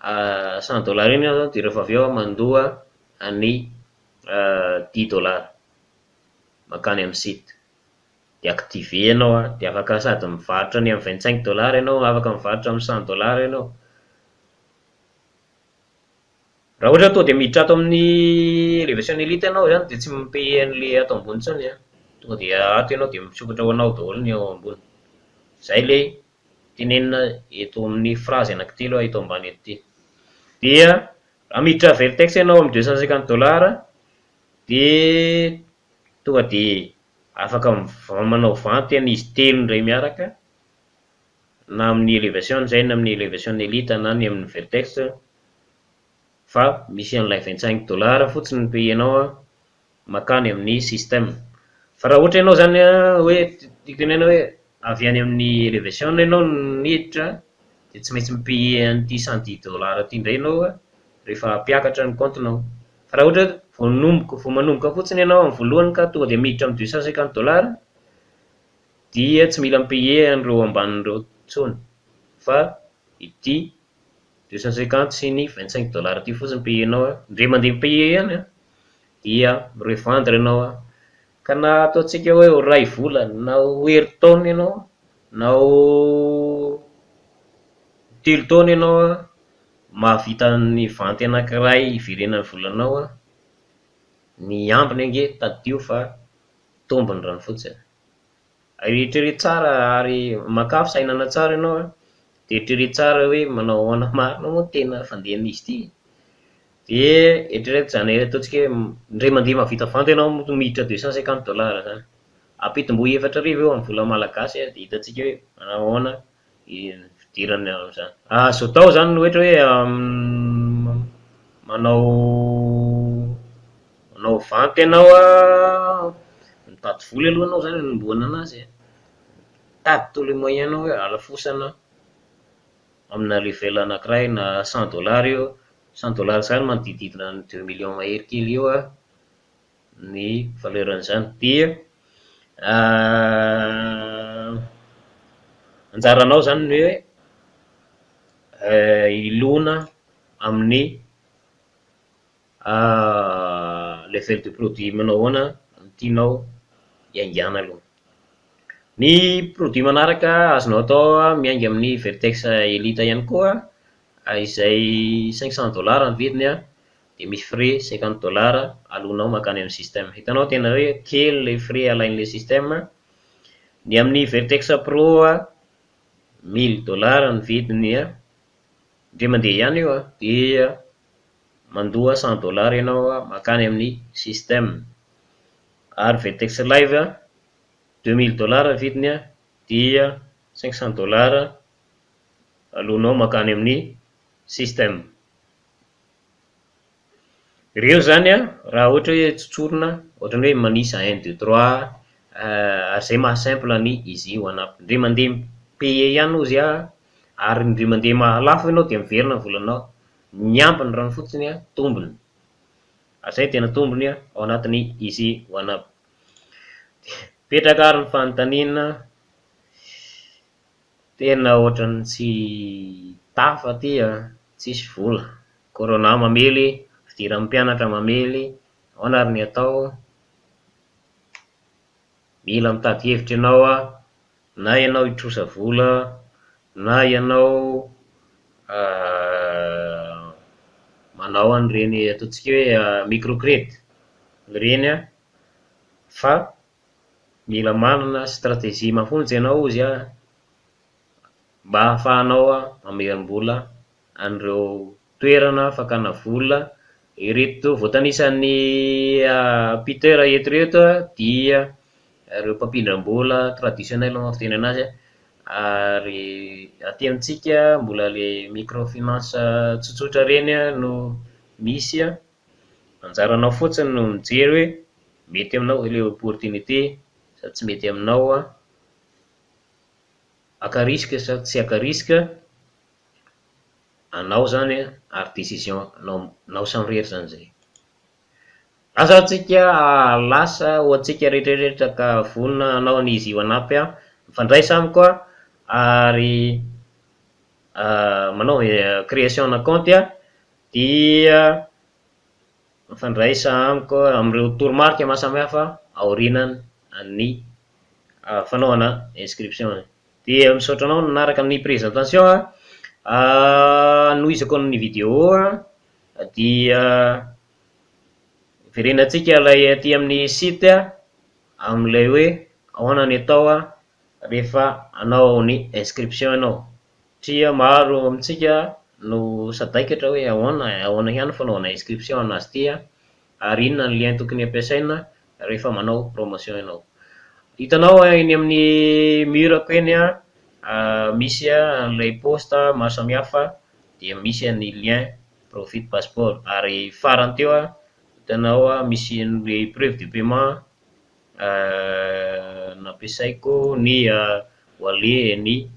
100 $ iny zao, de rehefa avy eo mandoa ny 10 $ makany amin'ny site, de activenao de afaka sady mivarotra ny amin'ny 25 $ ianao, afaka mivarotra amin'ny 100 $ ianao. Raha ohatra to de miditra ato amin'ny réversion elite ianao zany de tsy mipay an'le ato ambony tsony tonga de ato ianao de misokatra ho anao daholo ny ao ambony. Zay le tenenina eto amin'ny phrase anankitelo eto ambany ety. Dia raha miditra Vertex ianao amin'ny 250 $ de tonga de afaka manao venty an'izy telo indray miaraka, na amin'ny élévation zay na amin'ny élévation elite na ny amin'ny Vertex, fa misy an'ilay 25 $ fotsiny ny payenao makany amin'ny système. Fa raha ohatra ianao zany hoe tenena hoe avy any amin'ny élévation ianao niditra de tsy maintsy mipaye an'ity 110 $ ty indray ianao rehefa hampiakatra ny comptenao. Fa raha ohatra vao manomboka fotsiny ianao amin'ny voalohany ka tonga de miditra amin'ny 250 $ dia tsy mila mipaye an'ireo ambanin'ireo tsony, fa ity 250 sy ny 25 $ ty fotsiny payenao ndre mandeha mipaye ihany dia revendre ianao ka na ataontsika hoe ho ray volana na ho herintaona ianao na ho telo taona ianao mahavita ny venty anankiray iverenany volanao ny ambiny ange tadio fa tombony rano fotsiny. Eritrereto tsara ary makafy sahinana tsara ianao de eritrereto tsara hoe manao ahoana marina moa tena fandehan'izy ity, de eritrereto zany ataontsika hoe indray mandeha mahavita venty ianao miditra 250 $ zany, ampitombo 4 arivo eo amin'ny vola malagasy de hitantsika hoe manao ahoana fidirana amin'izany. Azo atao zany ohatra hoe manao venty ianao mitady vola aloha ianao zany anombohana anazy, tady tous les moyens anao hoe halafosana amina level anankiray na 100 $ io, 100 $ zany manodidididina ny 2 millions mahery kely eo ny valeur an'izany. Dia anjaranao zany ny hoe ilona amin'ny level de produit manao ahoana tianao hiaingana aloha. Ny produit manaraka azonao atao miainga amin'ny Vertex elite ihany koa izay 500 $ ny vidiny de misy frais 50 $ alonao makany amin'ny système. Hitanao tena hoe kely le frais alain'le système. Ny amin'ny Vertex Pro 1000 $ ny vidiny ndre mandeha ihany io dia mandoa 100 $ ianao makany amin'ny système. Ary Vertex Live 2000 $ vidiny dia 500 $ alonao makany amin'ny système. Ireo zany raha ohatra hoe tsotsorina ohatran'ny hoe manisa 1 2 3 zay maha simple ny izy one up. Ndre mandeha paye ihany ozy ary ndre mandeha mahalafo ianao de miverina ny volanao, ny ambiny rano fotsiny tombony. Zay tena tombony ao anatin'ny izy one up. Petraka ary ny fanontaniana tena ohatran'ny tsy tafa ty tsisy vola. Corona mamely, fidiran'ny mpianatra mamely, ahoana ary ny atao? Mila mitady hevitra ianao na ianao hitrosa vola na ianao manao an'ireny ataontsika hoe microcredit ireny fa mila manana stratégie mafonja ianao ozy mba ahafahanao mamerim-bola an'ireo toerana fakana vola. Ireto voatanisan'ny Peter eto reto dia ireo mpampindram-bola traditionnel moa fiteny anazy ary aty amintsika mbola le microfinance tsotsotra reny no misy. Anjaranao fotsiny no mijery hoe mety aminao le opportunité sa tsy mety aminao, aka risque sa tsy aka risque, anao zany ary décision nao samy rery zany zay. Asa antsika lasa ho antsika rehetrarehetra ka vonona anao ny izy one up mifandray samiko ary manao création na compte dia mifandraisa amiko amin'ireo toromarika mahasamihafa aorianany ny fanaovana inscription. Dia misaotra anao nanaraka ny présentation nohizako ny vidéo dia verenantsika ilay aty amin'ny site amin'ilay hoe ahoana ny atao rehefa anao ny inscription ianao, satria maro amintsika no sadaikatra hoe ahoana ihany fanaovana inscription anazy ity ary inona ny lien tokony ampiasaina rehefa manao promotion ianao. Hitanao eny amin'ny murako eny misy an'ilay poste maro samihafa dia misy ny lien profit passeport ary farany teo hitanao misy ny preuve de paiement nampiasaiko ny wallet ny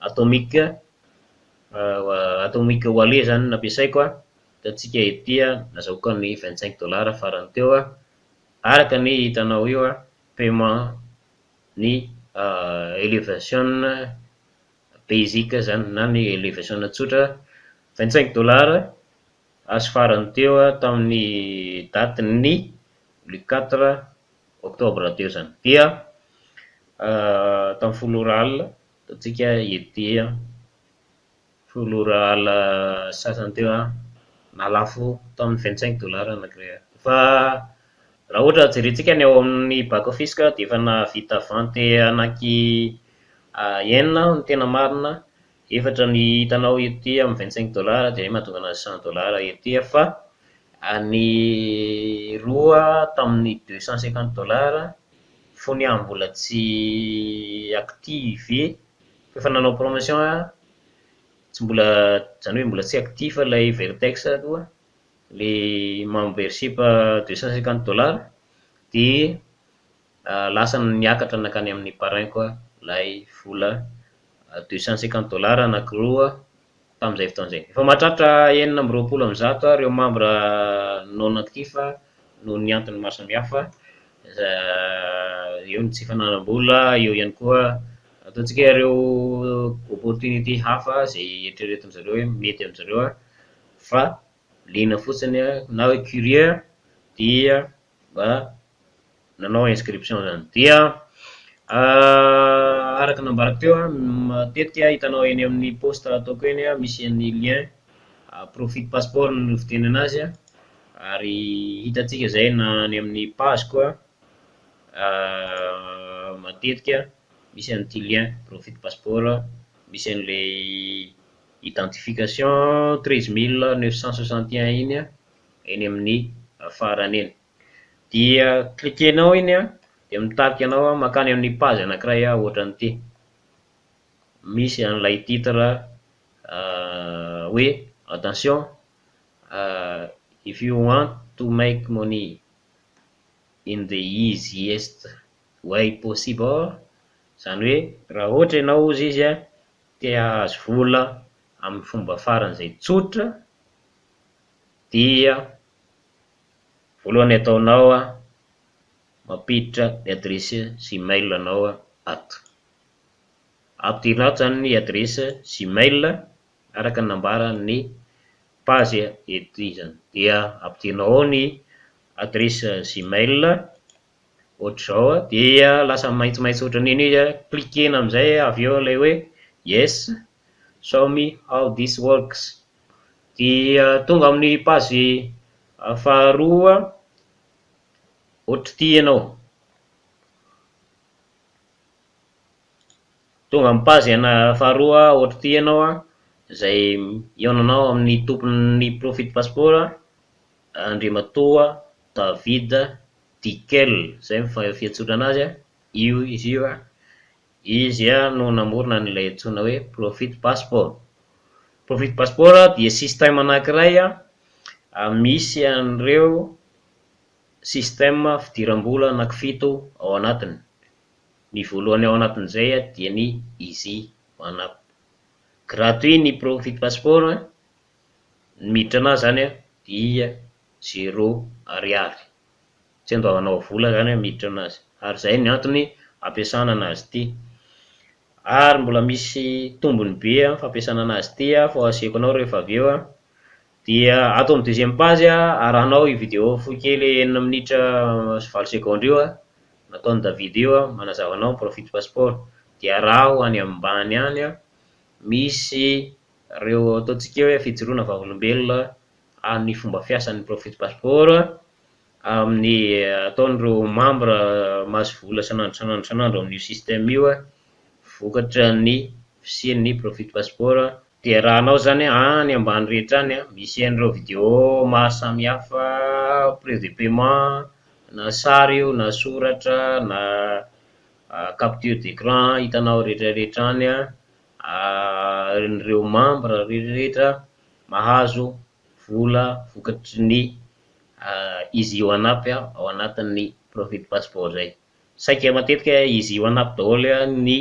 atomique wallet zany nampiasaiko hitantsika ety nazahoako ny $25 farany teo araka ny hitanao io paiement ny elevation basique zany na ny elevation tsotra $25 azo farany teo tamin'ny date ny le 4 octobre teo zany. Dia tamin'ny floral hitantsika ety floral sasany teo nalafo tamin'ny $25 anankiray. Fa raha ohatra jerentsika ny ao amin'ny back office ka dia efa navita vente anaky enina no tena marina, efatra ny hitanao ety amin'ny $25 dia mahatonga anazy $100 ety fa ny roa tamin'ny $250 fony mbola tsy active efa nanao promotion tsy mbola zany hoe mbola tsy actif ilay Vertex aloha le membership $250 dia lasa niakatra nakany amin'ny parrain koa ilay vola $250 anankiroa tamin'izay fotoan'izay. Efa mahatratra 920 ireo membre non actif noho ny antony maro samihafa, eo ny tsy fananam-bola, eo ihany koa ataontsika ireo opportunité hafa zay eritreretin zareo hoe mety amin'izareo fa liana fotsiny na hoe curieux dia mba nanao inscription zany. Dia araka nambarako teo matetika hitanao eny amin'ny poste ataoko eny misy ny lien profit passeport no fiteny anazy ary hitantsika zay na ny amin'ny page koa matetika misy an'ity lien profit passeport, misy an'le identification 13961 iny eny amin'ny farany eny. Dia cliquenao iny dia mitarika anao makany amin'ny page anankiray ohatran'ity, misy an'ilay titre hoe attention if you want to make money in the easiest way possible, zany hoe raha ohatra ianao ozy izy tia ahazo vola amin'ny fomba faran'izay tsotra dia voalohany ataonao mampiditra ny adresy Gmail anao ato, ampidirinao zany ny adresy Gmail araka ny nambaran'ny page ety zany, dia ampidirinao ao ny adresy Gmail ohatr'izao dia lasa maitsomaitso ohatran'iny izy cliquena amin'izay avy eo ilay hoe yes show me how this works, dia tonga amin'ny page faharoa ohatry ianao, tonga amin'ny page faharoa ohatry ianao izay ionanao amin'ny tompon'ny profit passeport Andriamatoa David Dikel, zay fiantsoana anazy io izy io izy no namorona n'ilay antsoina hoe profit passport. Profit passeport dia système anankiray misy an'ireo système fidiram-bola anankifito ao anatiny. Ny voalohany ao anatin'izay dia ny easy one-up, gratuit ny profit passeport, ny miditra anazy zany dia $0, tsy andoavanao vola zany miditra anazy, ary zay ny antony ampiasana anazy ity. ary mbola misy tombony be amin'ny fampiasana anazy ity fa asiako anao rehefa avy eo dia ato amin'ny deuxième page arahanao i vidéo fohy kely 9 minitra sy 20 secondes io nataon'i David io manazava anao profite passeport, dia raha ho any ambany any misy reo ataontsika hoe fijoroana vavolombelona amin'ny fomba fiasan'ny profite passeport amin'ny ataon'ireo membre mahazo vola sanandro amin'io système io vokatra ny fisian'ny profite passeport. Dia raha anao zany any ambany rehetra any misy an'ireo vidéo maro samihafa, preuve de paiement, na sary io na soratra na capture d'écran hitanao rehetrarehetra any ireo membre rehetrarehetra mahazo vola vokatry ny izy io anapy ao anatin'ny profite passeport zay. Saika matetika izy io anapy daholo ny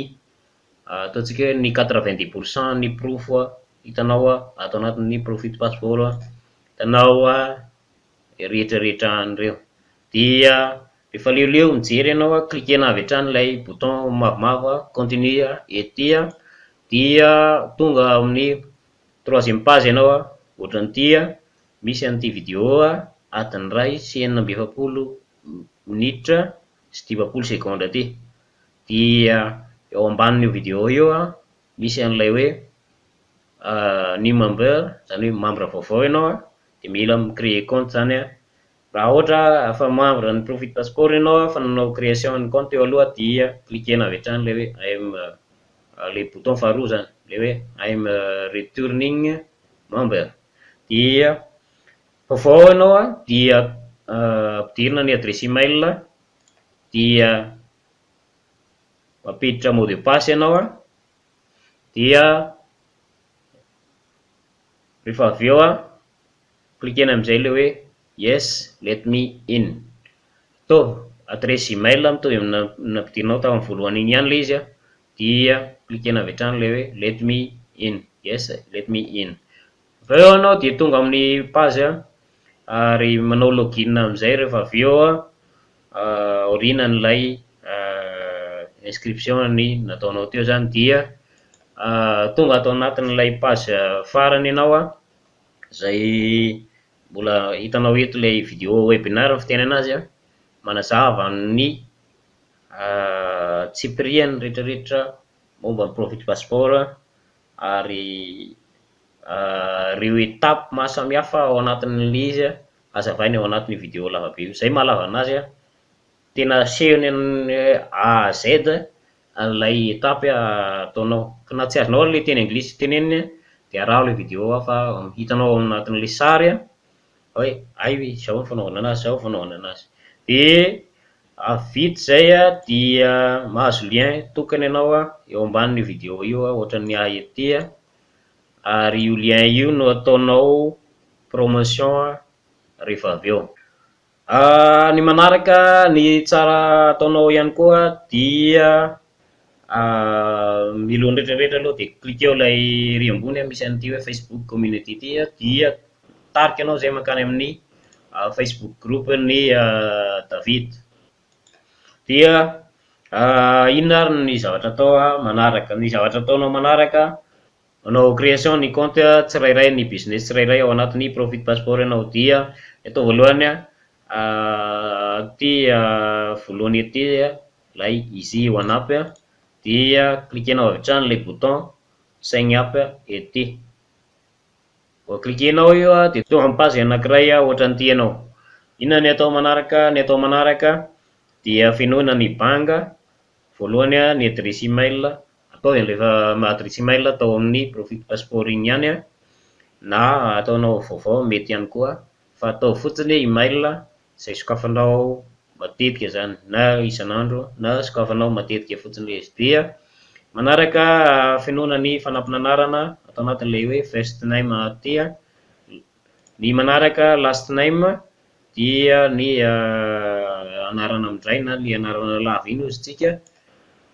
ataontsika hoe ny 90% ny proof hitanao ato anatin'ny profite passeport hitanao rehetrarehetra an'ireo. Dia rehefa leoleo mijery ianao cliquena avy hatrany ilay bouton mavomavo continue ety dia tonga amin'ny 3e page ianao ohatran'ity misy an'ity vidéo adiny ray sy 7 minitra sy 20 secondes aty. Dia eo ambanin'io vidéo io misy an'ilay hoe new member, zany hoe membre vaovao ianao dia mila micréer compte zany raha ohatra afa membre ny profite passeport ianao fa nanao création ny compte eo aloha dia cliquena avy hatrany ilay hoe I am le bouton faharoa zany le hoe I am returning member. Dia vaovao ianao dia ampidirina ny adresse email dia mampiditra mot de passe ianao dia rehefa avy eo cliquena amin'izay le hoe yes let me in. To adresse email mitovy ampidirinao tao amin'ny voalohany iny ihany le izy dia cliquena avy hatrany le hoe let me in, yes let me in. Avy eo ianao dia tonga amin'ny page ary manao login amin'izay rehefa avy eo aorianan'ilay inscription ny nataonao teo zany dia tonga ato anatin'ilay page farany ianao zay mbola hitanao eto ilay vidéo webinar fiteny anazy manazava ny tsipiriany rehetrarehetra momba ny profite passeport ary reo étape maro samihafa ao anatin'ilay izy azavainy ao anatin'ny vidéo lavabe io. Zay mahalava anazy tena sehony A à Z ilay étape ataonao ka na tsy azonao le teny anglisy teneniny dia araha le vidéo fa hitanao ao anatin'ilay sary hoe ay zao ny fanaovana anazy, zao fanaovana anazy. Dia vita zay dia mahazo lien tokany ianao eo ambanin'io vidéo io ohatran'ny ety ary io lien io no ataonao promotion rehefa avy eo. Ny manaraka ny tsara ataonao ihany koa dia milohan'ny rehetrarehetra aloha dia cliqueo ilay ry ambony misy an'ity hoe Facebook community ity dia tarika anao zay mankany amin'ny Facebook group ny David. Dia inona ary ny zavatra atao manaraka, ny zavatra ataonao manaraka manao création ny compte tsirairay ny business tsirairay ao anatin'ny profite passeport ianao. Dia atao voalohany ty voalohany ety ilay izy io anapy dia cliquenao avy hatrany ilay bouton sign up ety. Vao cliquenao io dia tonga amin'ny page anankiray ohatran'ity ianao. Inona ny atao manaraka? Ny atao manaraka dia fenoana ny banga voalohany ny adresse email atao rehefa adresse email atao amin'ny profite passeport iny ihany na ataonao vaovao mety ihany koa fa atao fotsiny email izay sokafanao matetika zany na isan'andro na sokafanao matetika fotsiny le izy. Dia manaraka fenoana ny fanampin-anarana atao anatin'ilay hoe first name ty ny manaraka last name dia ny anarana amindray na ny anarana lava iny ozy tsika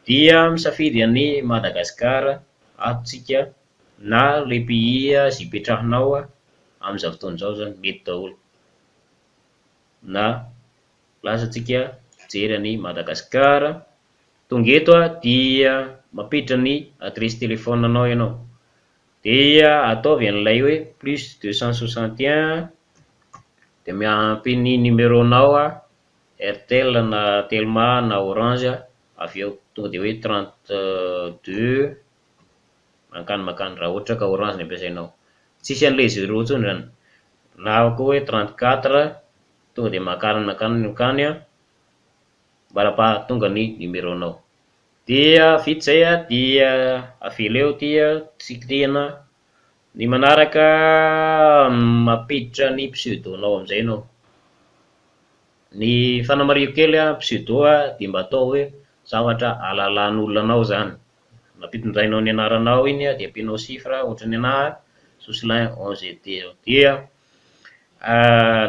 dia misafidy ny Madagasikara atontsika na le pays zay ipetrahanao amin'izao fotoana izao zany mety daholo na lazatsika jery any Madagasikara tonga eto dia mampiditra ny adresy telefonanao ianao, dia ataovy an'ilay hoe plus 261 dia miampy ny numéronao Airtel na Telma na Orange, avy eo tonga dia hoe 32 makany raha ohatra ka Orange ny ampiasainao, tsisy an'ilay 0 intsony zany, na koa hoe 34 tonga dia makany mbarapahatonga ny numéronao. Dia vita zay dia avela eo dia tsikirihana ny manaraka mampiditra ny pseudonao amin'izay ianao. Ny fanamarihako kely pseudo dia mba atao hoe zavatra ahalalan'olona anao zany, mampidindrainao ny anaranao iny dia ampianao chiffre ohatra ny anahy Jocelyn 11 dia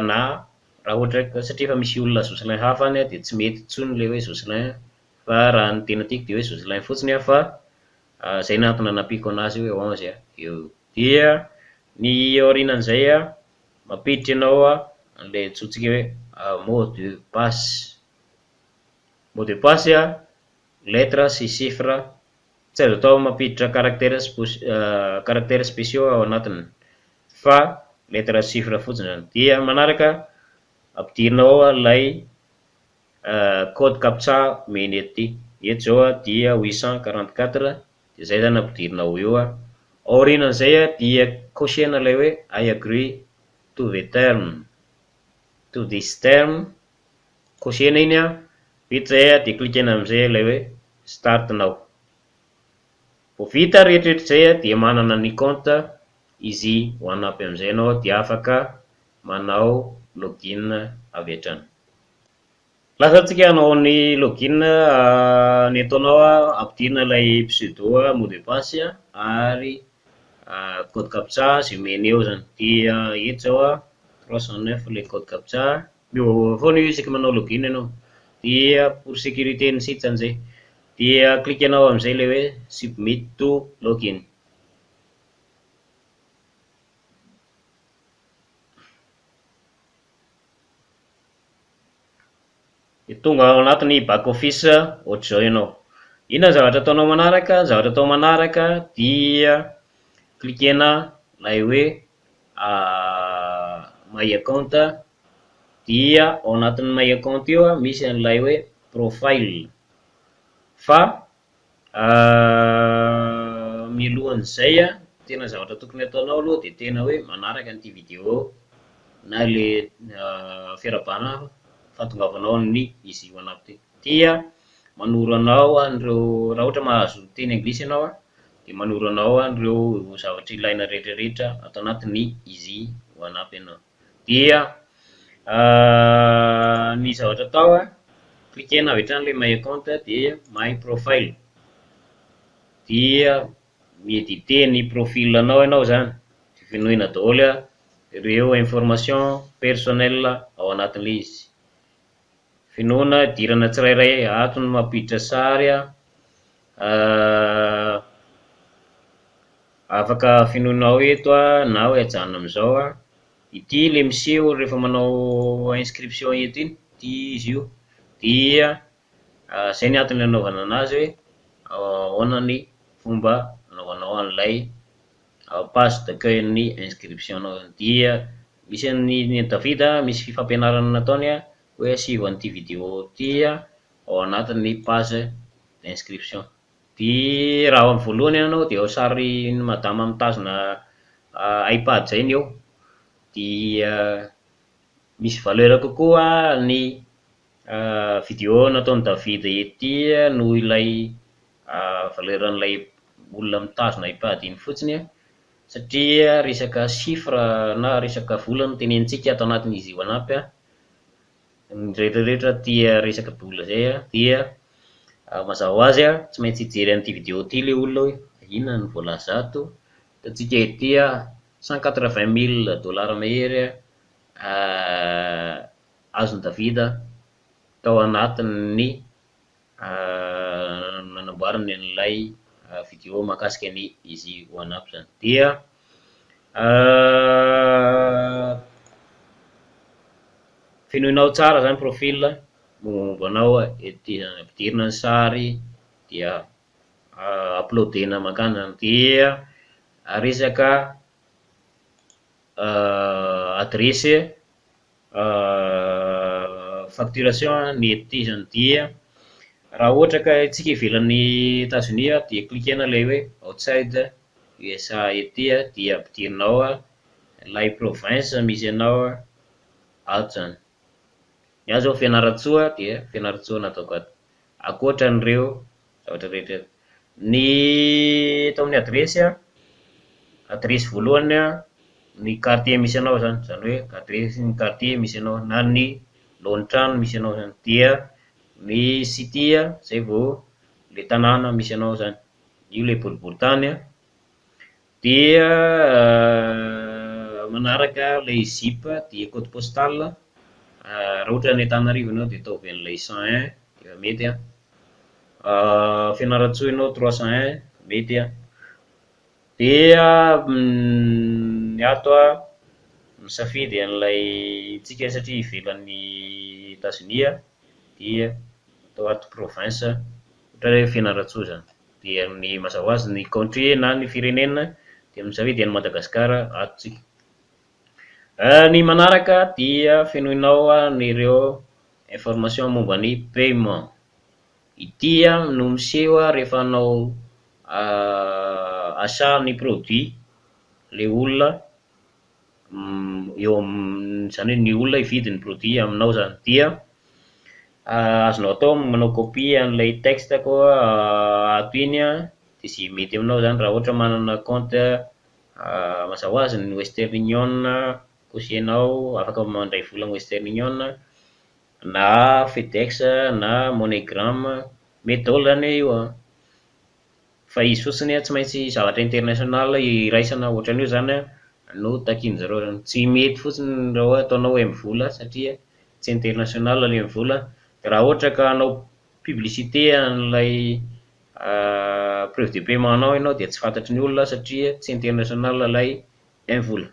na raha ohatra ka satria efa misy olona Jocelyn hafa any dia tsy mety intsony le hoe Jocelyn, fa raha ny tena tiako dia hoe Jocelyn fotsiny fa zay ny antony nampiako anazy hoe 11 eo. Dia ny aorinan'izay mampiditra ianao an'ilay antsointsika hoe mot de passe lettre sy chiffre, tsy azo atao mampiditra caractère spéciaux ao anatiny fa lettre sy chiffre fotsiny zany. Dia manaraka ampidirinao ilay code captcha meny ety zao dia 844 dia zay zany ampidirinao eo. Aorinan'izay dia cochena ilay hoe I agree to this term, cochena iny vita zay dia klikena amin'izay ilay hoe start now. Vao vita rehetrarehetra zay dia manana ny compte izy OneUp amin'izay ianao dia afaka manao login avy hatrany. Lasa antsika hanao ny login ny ataonao ampidirina ilay pseudo mot de passe ary code captcha zay meny eo zany. Dia eto zao 309 ilay code captcha, miova foana io isaka manao login ianao. Dia pour sécurité ny site zany zay, dia klikanao amin'izay ilay hoe submit to login. Tonga ao anatin'ny back office ohatr'izao ianao. Inona zavatra ataonao manaraka? Zavatra atao manaraka dia klikena ilay hoe my account, dia ao anatin'ny my account io misy an'ilay hoe profile, fa mialohan'izay tena zavatra tokony ataonao aloha dia tena hoe manaraka an'ity vidéo na le fiarabana fahatongavanao ny izy OneUp dia manoro anao an'ireo, raha ohatra mahazo teny anglisy ianao dia manoro anao an'ireo zavatra ilaina rehetrarehetra atao anatin'ny izy OneUp ianao. Dia ny zavatra atao klikena avy hatrany ilay my account dia my profile, dia miedite ny profilanao ianao zany, finoina daholo ireo information personnel ao anatin'ilay izy, finoana idirana tsirairay ato no mampiditra sary afaka finoinao eto na hoe ajanona amin'izao ity le miseho rehefa manao inscription eto iny, ity izy io, dia zay ny antony anaovana anazy hoe ahoana ny fomba anaovanao an'ilay page d'accueil ny inscription nao. Dia misy ny David misy fifampianarana nataony hoe asivo an'ity vidéo ity ao anatin'ny page d'inscription. Dia raha ao amin'ny voalohany ianao dia ao sary ny madama mitazona iPad zay ny eo, dia misy valeur kokoa ny vidéo nataon'i David ety noho ilay valeur an'ilay olona mitazona iPad iny fotsiny, satria resaka chiffre na resaka vola no tenenintsika atao anatin'izy OneUp ny rehetrarehetra tia resaka vola zay dia mazava ho azy tsy maintsy hijery an'ity vidéo ity le olona hoe inona ny voalaza ato, hitantsika ety $180,000 mahery azon'i David tao anatin'ny nanamboarany an'ilay vidéo mahakasika ny izy OneUp zany. Dia finoinao tsara zany profil mombanao ety ampidirina ny sary dia uploadena makana, dia resaka adresy facturation ny ety zany, dia raha ohatra ka tsika ivelan'ny États-Unis dia klikena ilay hoe outside USA ety dia ampidirinao ilay province misy anao ato zany. Ny ahy zao Fianaratsoa dia Fianaratsoa nataoko ato, ankoatran'ireo zavatra rehetra. Ny atao amin'ny adresy voalohany ny quartier misy anao zany, zany hoe adresy ny quartier misy anao na ny lohan-trano misy anao zany, dia ny city zay vao le tanàna misy anao zany, io le boriboritany dia manaraka ilay zip dia code postal, raha ohatra ny Antananarivo ianao dia ataovy an'ilay 101 dia mety Fianaratsoa ianao 301 mety dia ny ato misafidy an'ilay tsika satria ivelan'ny États-Unis dia atao ato province ohatra hoe Fianaratsoa zany, dia ny mazava ho azy ny country na ny firenena dia misafidy an'i Madagasikara ato tsika. Ny manaraka dia fenoinao an'ireo information momba ny paiement. Ity no miseho rehefa hanao achat ny produit le olona eo zany hoe ny olona hividy ny produit aminao zany, dia azonao atao manao copie an'ilay texte koa ato iny dia sy mety aminao zany raha ohatra manana compte mazava ho azy ny Western Union kosa ianao afaka mandray vola amin'ny Western Union na Fedex na MoneyGram, mety daholo zany io fa izy fotsiny tsy maintsy zavatra international iraisana ohatran'io zany no takian'zareo zany, tsy mety fotsiny raha ataonao hoe mivola satria tsy international ilay mivola. Raha ohatra ka hanao publicité an'ilay preuve de paiement anao ianao dia tsy fantatry ny olona satria tsy international ilay vola,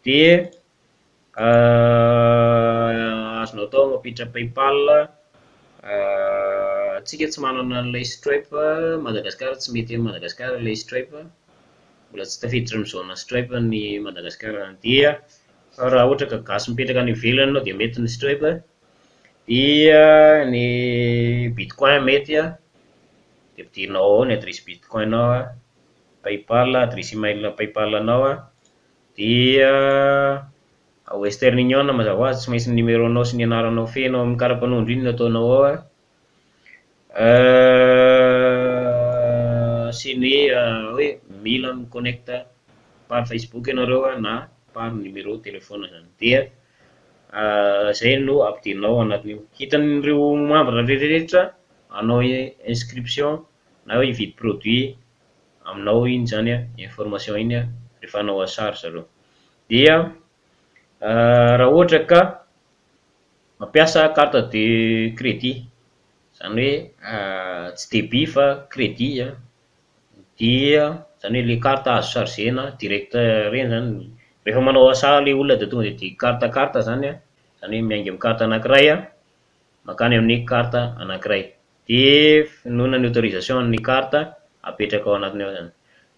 dia azonao atao mampiditra PayPal. Tsika tsy manana an'ilay Stripe Madagasikara, tsy mety amin'ny Madagasikara ilay Stripe, mbola tsy tafiditra amin'ny zona Stripe ny Madagasikara, dia raha ohatra ka gasy mipetraka any ivelany ianao dia mety ny Stripe, dia ny Bitcoin mety dia ampidirinao ao ny adresy Bitcoin anao, PayPal adresy email PayPal anao, dia Western Union mazava ho azy tsy maintsy ny numéro anao sy ny anaranao feno amin'ny karapanondro iny no ataonao ao, sy ny hoe mila miconnecte par Facebook ianareo na par numéro téléphone zany, dia zay no ampidirinao anatin'io. Hitan'ireo membre rehetrarehetra hanao inscription na hoe hividy produit aminao iny zany information iny rehefa hanao achat zareo. Dia raha ohatra ka mampiasa carte de crédit zany hoe tsy débit fa crédit dia zany hoe le carte azo chargena direct reny zany, rehefa manao achat le olona dia tonga dia carte zany zany hoe miainga amin'ny carte anankiray makany amin'ny carte anankiray, dia nohona ny autorisation ny carte apetraka ao anatiny ao zany.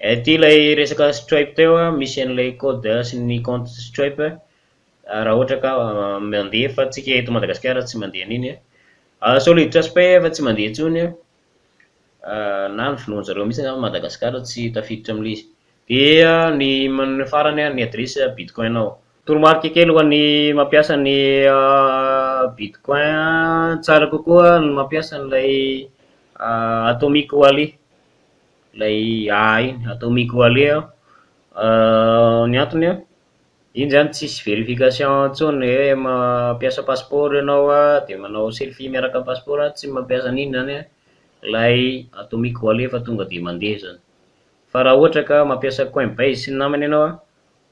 Ity ilay resaka Stripe teo misy an'ilay code sy ny compte Stripe raha ohatra ka mandeha, fa tsika eto Madagasikara tsy mandeha an'iny, Solid Trust Pay efa tsy mandeha intsony na ny finoan'zareo mihitsy Madagasikara tsy tafiditra amin'ilay izy. Dia ny farany ny adresy Bitcoin ao. Toromarika kely ho an'ny mampiasa ny Bitcoin, tsara kokoa ny mampiasa an'ilay Atomic Wallet, ilay iny Atomic Wallet ny antony iny zany tsisy vérification intsony hoe mampiasa passeport ianao dia manao selfie miaraka amin'ny passeport, tsy mampiasa an'iny zany ilay Atomic Wallet fa tonga dia mandeha zany. Fa raha ohatra ka mampiasa Coinbase sy ny namany ianao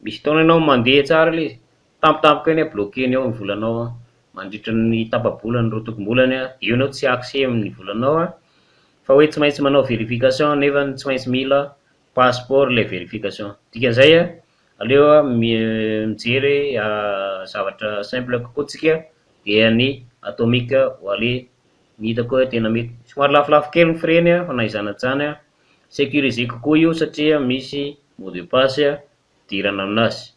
misy fotoana ianao mandeha tsara ilay izy, tampotampoka eny bloqueny ao ny volanao mandritra ny tapa-bolany rotokom-bolany, io ianao tsy accès amin'ny volanao fa hoe tsy maintsy manao vérification nefa tsy maintsy mila passeport ilay vérification. Dikan'izay aleo mijery zavatra simple kokoa tsika dia ny Atomic Wallet ny hitako hoe tena mety. Somary lafolafo kely ny frais-ny a fa na izany na zany a sécurisé kokoa io satria misy mot de passe idirana aminazy.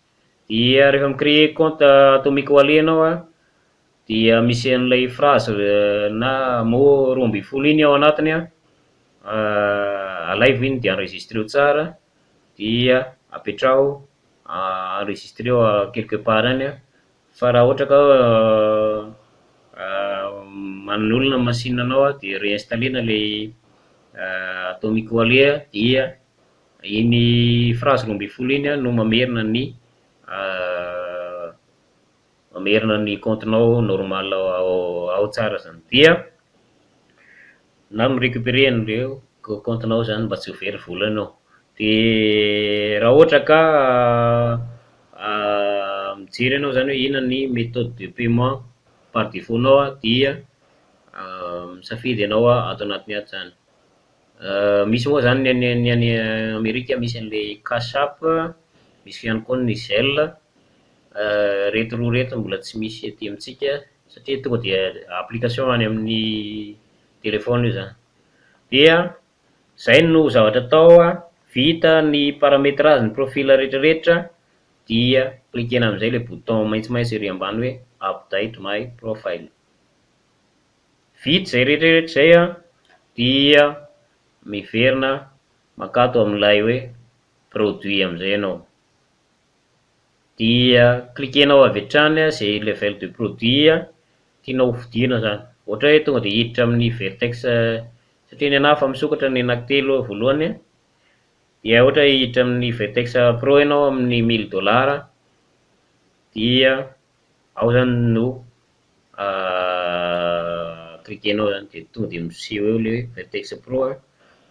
Dia rehefa micréer compte atomique wallet anao a dia misy an'ilay phrase na mot roa ambin'ny folo iny ao anatiny a alaivo iny dia enregistreo tsara dia apetraho enregistreo quelque part any a. Fa raha ohatra ka manolona machine anao a dia réinstallena lay atomique wallet dia iny phrase roa ambin'ny folo iny a no mamerina ny comptenao normal ao tsara zany. Dia na mirécupérer an'ireo comptenao zany mba tsy ho very vola anao. De raha ohatra ka mijery anao zany hoe inona ny méthode de paiement par défaut nao a dia misafidy ianao ato anatiny ato zany. Misy moa zany ny any Amerika misy an'ilay cash app, misy ihany koa ny Zelle, reto roa reto mbola tsy misy aty amintsika satria tonga dia application any amin'ny téléphone io zany. Dia zay no zavatra atao a, vita ny paramétrage ny profil rehetrarehetra dia klikena amin'izay le bouton maitsomaitso ery ambany hoe update my profile. Vita zay rehetrarehetra zay a dia miverina makato amin'ilay hoe produit amin'izay ianao. Dia klikenao avy hatrany zay level de produit tianao hovidiana zany. Ohatra hoe tonga dia hiditra amin'ny Vertex satria ny anahy fa misokatra ny anankitelo voalohany dia ohatra hoe hiditra amin'ny Vertex Pro ianao amin'ny $1000 dia ao zany no klikenao zany dia tonga dia miseho eo le Vertex Pro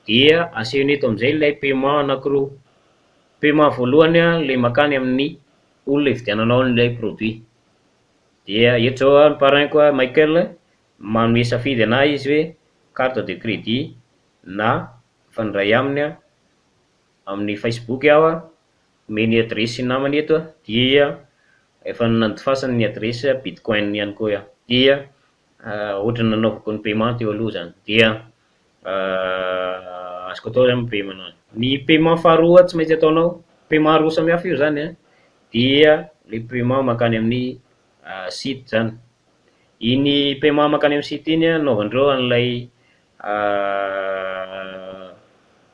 dia asehony eto amin'izay ilay paiement anankiroa. Paiement voalohany le makany amin'ny olona ividiananao an'ilay produit. Dia eto zao ny parrain koa Michael manome safidy anahy izy hoe carte de crédit na mifandray aminy amin'ny Facebook aho omeny adresy namany eto dia efa nandefasany ny adresy bitcoin ihany koa iaho. Dia ohatra nanaovako ny paiement teo aloha zany dia azoko atao zany paiement anazy. Ny paiement faharoa tsy maintsy ataonao, paiement roa samihafa io zany dia le paiement makany amin'ny site zany. Iny paiement makany amin'ny site iny anaovandreo an'ilay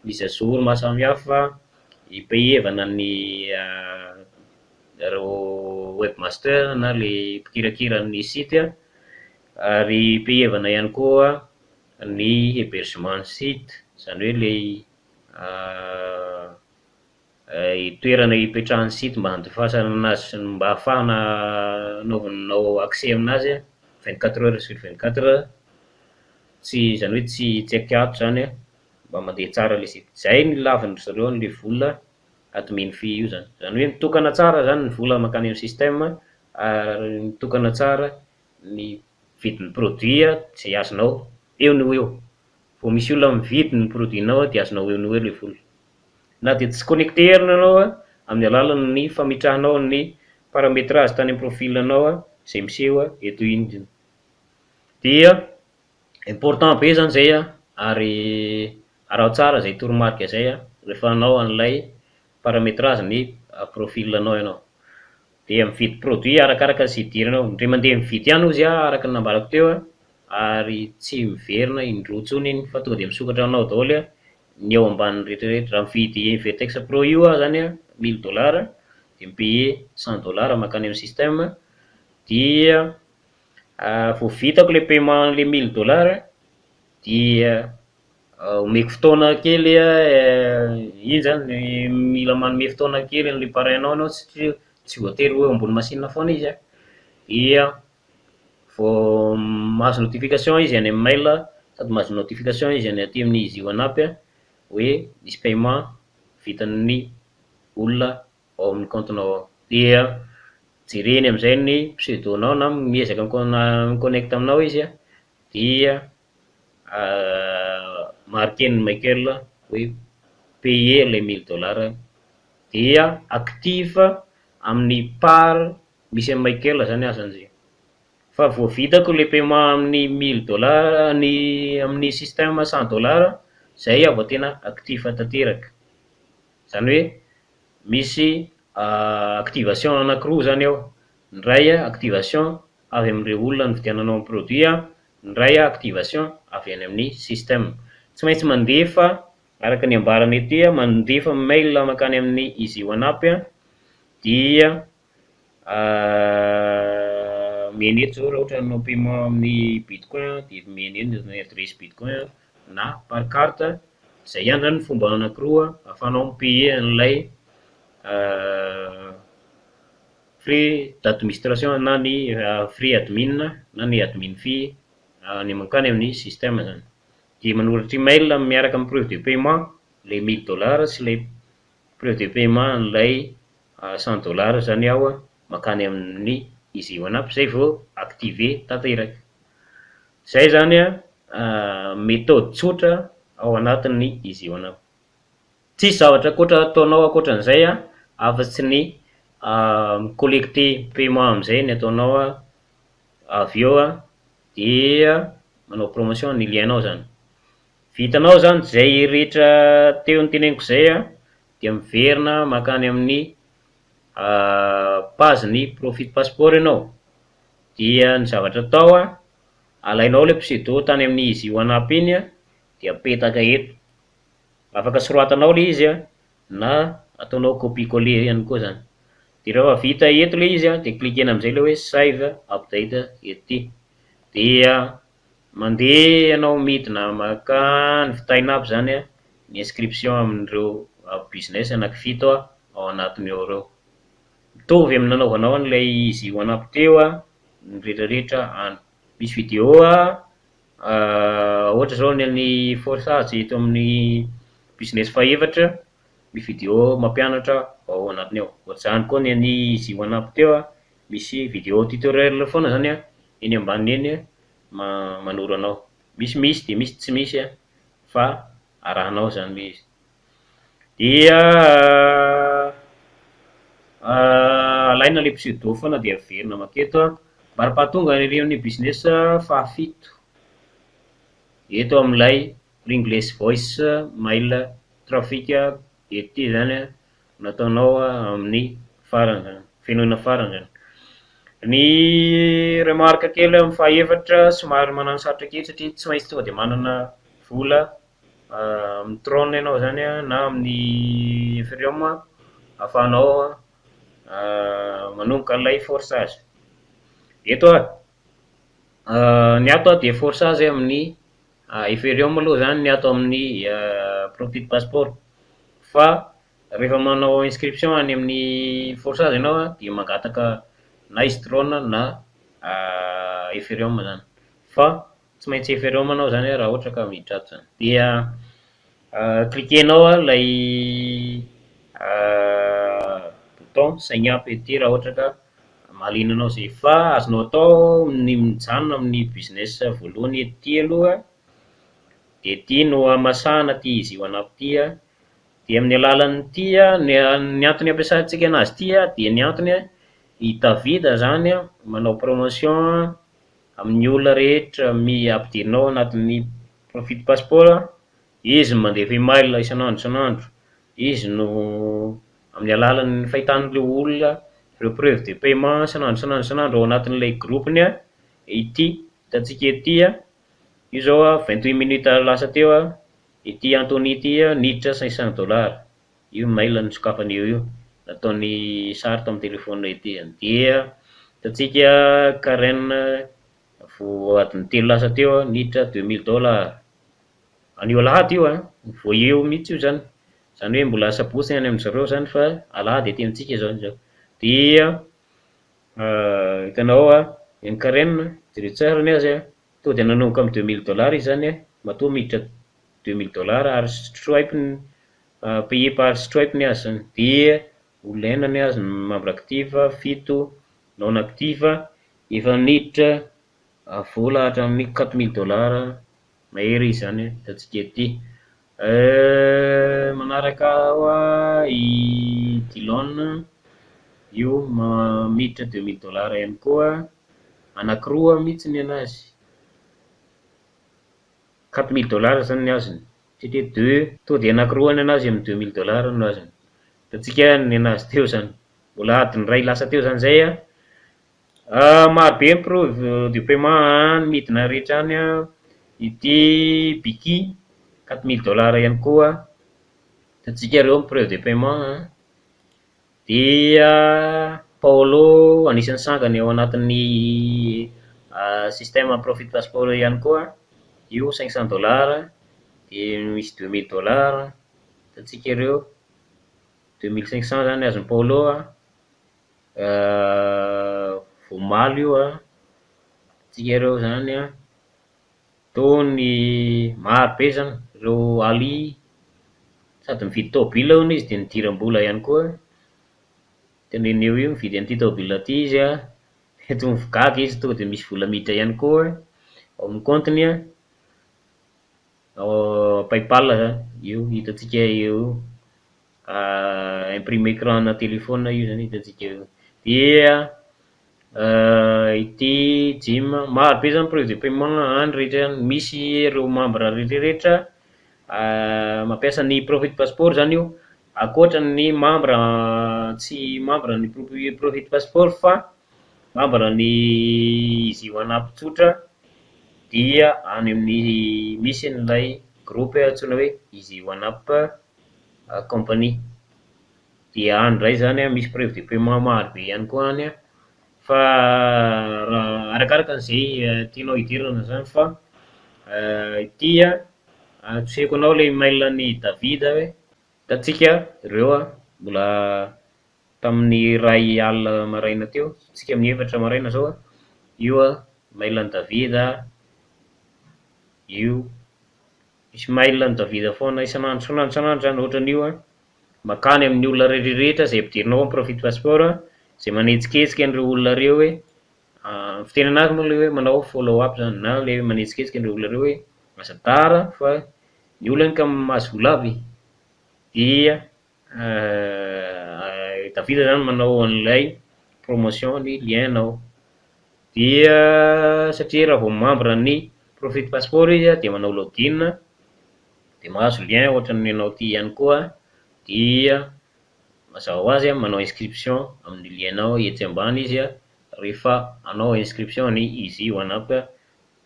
mise à jour maro samihafa ipehevana ny reo webmaster na le mpikirakira ny site ary ipehevana ihany koa ny hébergement site zany hoe lay toerana ipetrahan'ny site mba handefasana anazy mba ahafahana anaovanao accès aminazy 24 heures sur 24 tsy zany hoe tsy akiato zany mba mandeha tsara le site. Zay ny lavindry zareo an'le vola admin fee io zany. Zany hoe mitokana tsara zany ny vola makany amin'ny système ary mitokana tsara ny vidin'ny produit zay azonao eo no eo. Vao misy olona mividy ny produit-nao dia azonao eo no eo le vola. Na dia tsy connecté anao amin'ny alalan'ny famitrahanao ny paramétrage tany amin'ny profilanao zay miseho eto iny. Dia important be zany zay ary arao tsara zay toromarika zay rehefa hanao an'ilay paramétrage ny profilanao ianao. Dia mividy produit arakaraka izay idiranao. Indray mandeha mividy ihany ozy araka ny nambarako teo ary tsy miverina indroa intsony iny fa tonga dia misokatra anao daholo ny eo ambany rehetrarehetra. Raha mividy Vertex Pro io zany $1000 dia mipayer $100 makany amin'ny système dia vao vitako le paiement le $1000 dia omeko fotoana kely iny zany mila manome fotoana kely an'le parrainao anao satria tsy voatery hoe ambony machine foana izy dia vao mahazo notification izy any amin'ny mail sady mahazo notification izy any aty amin'ny izy io anapy hoe misy paiement vitan'ny olona ao amin'ny comptenao ao. Dia jereny amin'izay ny pseudonao na miezaka miconnecte aminao izy dia marqué ny Michael hoe payer les $1000 dia active amin'ny part misy amin'ny Michael zany azan'izay. Fa vao vitako le paiement amin'ny $1000 ny amin'ny système $100 zay aho vao tena actif tanteraka. Zany hoe misy activation anankiroa zany ao. Ny ray activation avy amin'ireo olona nividiananao ny produit, ny ray activation avy any amin'ny système. Tsy maintsy mandefa araka ny ambarany ety, mandefa mail makany amin'ny izy io anampy dia miheny eto zao raha ohatra hanao paiement amin'ny bitcoin dia miheny eny ny adresse bitcoin na par carte. Zay ihany zany ny fomba anankiroa ahafahanao mi-payer an'ilay frais d'administration na ny frais admin na ny admin fee ny mankany amin'ny système zany. Dia manoratra email miaraka amin'ny preuve de paiement le $1000 sy le preuve de paiement an'ilay $100 zany aho makany amin'ny izy io anampy zay vao activé tanteraka. Zay zany méthode tsotra ao anatin'ny izy io anampy. Tsisy zavatra koatra ataonao akoatran'izay afa-tsy ny collecter paiement am'izay ny ataonao avy eo dia manao promotion ny liainao zany. Vitanao zany zay rehetra teo noteneniko zay dia miverina makany amin'ny page ny profit passport ianao. Dia ny zavatra atao alainao le pseudo tany amin'ny izy io anampy iny dia apetaka eto. Afaka soratanao le izy na ataonao copier-coller ihany koa zany. Dia rehefa vita eto le izy dia cliquena am'izay le hoe save update ety. Dia mandeha ianao midina makany fitaina aby zany ny inscription amin'ireo business anankifito ao anatiny ao ireo. Mitovy amin'ny nanaovanao an'ilay izy io anampy teo ny rehetrarehetra any. Misy vidéo ohatra zao ny an'ny forçage eto amin'ny business fahaefatra, misy vidéo mampianatra ao anatiny ao. Ohatr'izany koa ny an'ny izy io anampy teo misy vidéo tutoriel foana zany eny ambany eny manoro anao. Misy dia misy tsy misy fa arahanao zany le izy. Dia alaina le pseudo foana dia averina maketo marapahatonga ireo ny business fahafito eto amin'ilay ringless voice mail traffic ety zany nataonao amin'ny farany zany, fenoina farany zany. Ny remarque kely amin'ny fahaefatra somary manano sarotra kely satria tsy maintsy tonga dia manana vola amin'ny Tron ianao zany na amin'ny Ethereum ahafahanao manomboka an'ilay forçage. Eto ny ato dia forçage amin'ny Ethereum aloha zany ny ato amin'ny profit passport. Fa rehefa manao inscription any amin'ny forçage ianao dia mangataka na izy Tron na Ethereum zany. Fa tsy maintsy Ethereum anao zany raha ohatra ka miditra ato zany. Dia cliquenao lay bouton sign up ety raha ohatra ka mahaliana anao zay. Fa azonao atao ny mijanona amin'ny business voalohany ety aloha dia ety no hamasahana ty izy io anampy ty dia amin'ny alalan'ity ny antony ampiasantsika anazy ty dia ny antony hitavida zany manao promotion amin'ny olona rehetra ampidirinao anatin'ny profit passport. Izy mandefa email isan'andro, izy no amin'ny alalan'ny fahitan'ireo olona ireo preuve de paiement isan'andro ao anatin'ilay groupeny ity hitantsika ety io zao 28 minutes lasa teo ity Anthony ity niditra $500. Io mail nisokafany io nataony sary tamin'ny telefona ety. Dia hitantsika Karen vao adiny 3 lasa teo niditra $2000. Anio alahady io vao eo mihitsy io zany. Zany hoe mbola sabotsy any amin'izareo zany fa alahady ety amintsika zao zao. Dia hitanao ny Karen jereo tsara ny azy to dia nanomboka amin'ny $2000 izy zany matoa miditra $2000 ary stripe payé par stripe ny azy zany. Dia olona ny azy membre active 7 non active efa niditra vola hatramin'ny $4000 mahery izy zany hitantsika ety. Manaraka ao i Dillon io miditra $2000 ihany koa anankiroa mihitsy ny anazy, $4,000 zany ny azony, satria to de anankiroa ny anazy amin'ny $2,000 no azony. Hitantsika ny anazy teo zany, mbola adiny ray lasa teo zany zay a. Marobe ny preuve de paiement midina rehetra any a. Ity Biki $4,000 ihany koa, hitantsika ireo ny preuve de paiement a. Dia Paolo anisan'ny sangany ao anatin'ny système profit passport ihany koa, io $500, dia misy $2,000, hitantsika ireo 2500 zany azony Paolo a. Vomaly io a, hitantsika ireo zany a. Tony maro be zany, ireo Ali sady mividy tômôbila hono izy dia nidiram-bola ihany koa. Teneneo io mividy an'ity tômôbila ity izy a, eto mivogaga izy tonga dia misy vola miditra ihany koa ao amin'ny compteny a. PayPal zany io hitantsika io, imprime écran na téléphone io zany hitantsika io. Dia ity Jim maro be zany preuve de paiement any rehetra, misy ireo membre rehetrarehetra mampiasa ny profit passport zany io, ankoatra ny membre tsy membre ny profit passport fa membre ny Easy One Up tsotra, dia any amin'ny misy an'ilay groupe antsoina hoe Easy One Up company, dia any indray zany a misy preuve de paiement maro be ihany koa any a. Fa arakaraka an'izay tianao hidirana zany, fa ity a tsehiko anao le email ny David hoe hitantsika ireo a mbola tamin'ny ray alina maraina teo, tsika amin'ny 4 maraina zao a, io a mail ny David a, io misy mail ny David foana isan'andro zany ohatran'io a, makany amin'ny olona rehetrarehetra zay ampidirinao amin'ny profit passport a, zay manetsiketsika an'ireo olona reo hoe fiteny anazy moa le hoe manao follow up zany, na le manetsiketsika an'ireo olona reo hoe masadara fa ny olana ka mahazo vola avy. Dia David zany manao an'ilay promotion ny lienao, dia satria raha vao membre ny profit passport izy a dia manao login dia mahazo lien ohatran'ny anao ty ihany koa. Dia mazava ho azy a manao inscription amin'ny lienao etsy ambany izy a, rehefa anao inscription ny Easy One Up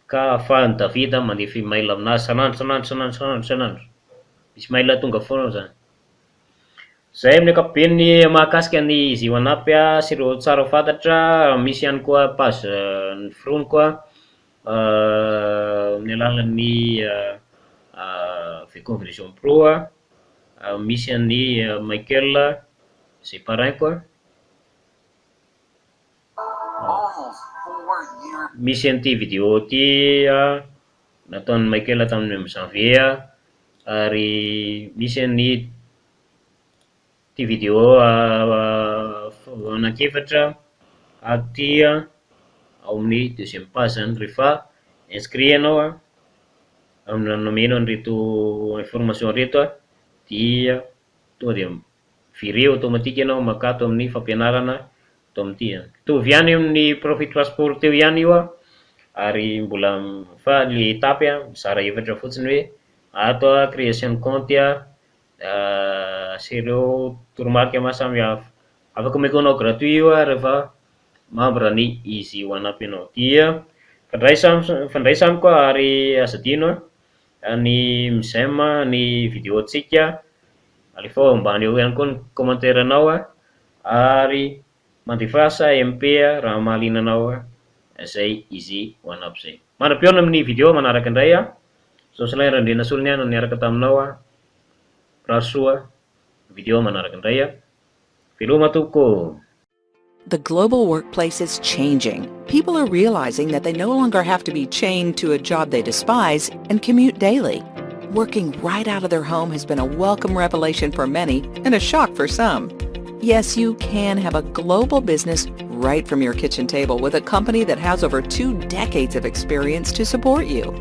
ka ahafahan'ny David mandefa email aminazy sanandro, misy mail tonga foana zany. Zay amin'ny ankapobeny mahakasika ny Easy One Up a, sy ireo tsara fantatra. Misy ihany koa page ny Frony koa amin'ny alalan'ny V-Conversion Pro a, misy an'ny Michael zay parein koa, misy an'ity vidéo ty nataon'ny Michael tamin'ny janvier a, ary misy an'ny ty vidéo anankefatra aty ao amin'ny deuxième page zany. Rehefa inscrit anao a amin'ny nomeno an'ireto information reto a, dia tonga dia viré automatique ianao makato amin'ny fampianarana to amin'ity. Mitovy ihany amin'ny profit passport teo ihany io a, ary mbola fa le étape a mizara efatra fotsiny hoe ato a création compte a, sy ireo toromarika maro samihafa. Afaka omekonao gratuit io a rehefa membre ny Easy One Up ianao. Dia fandraisamy koa ary azadino ny mizaima ny vidéo tsika, alefa ambany eo ihany koa ny commentaire anao a, ary mandefasa MP raha mahaliana anao a, zay Easy One Up zay. Manam-peona amin'ny vidéo manaraka indray a. Zosilay Randrena Soloniana niaraka taminao a, rahasoa vidéo manaraka indray a. Veloma tompoko. The global workplace is changing. People are realizing that they no longer have to be chained to a job they despise and commute daily. Working right out of their home has been a welcome revelation for many and a shock for some. Yes, you can have a global business right from your kitchen table with a company that has over 2 decades of experience to support you.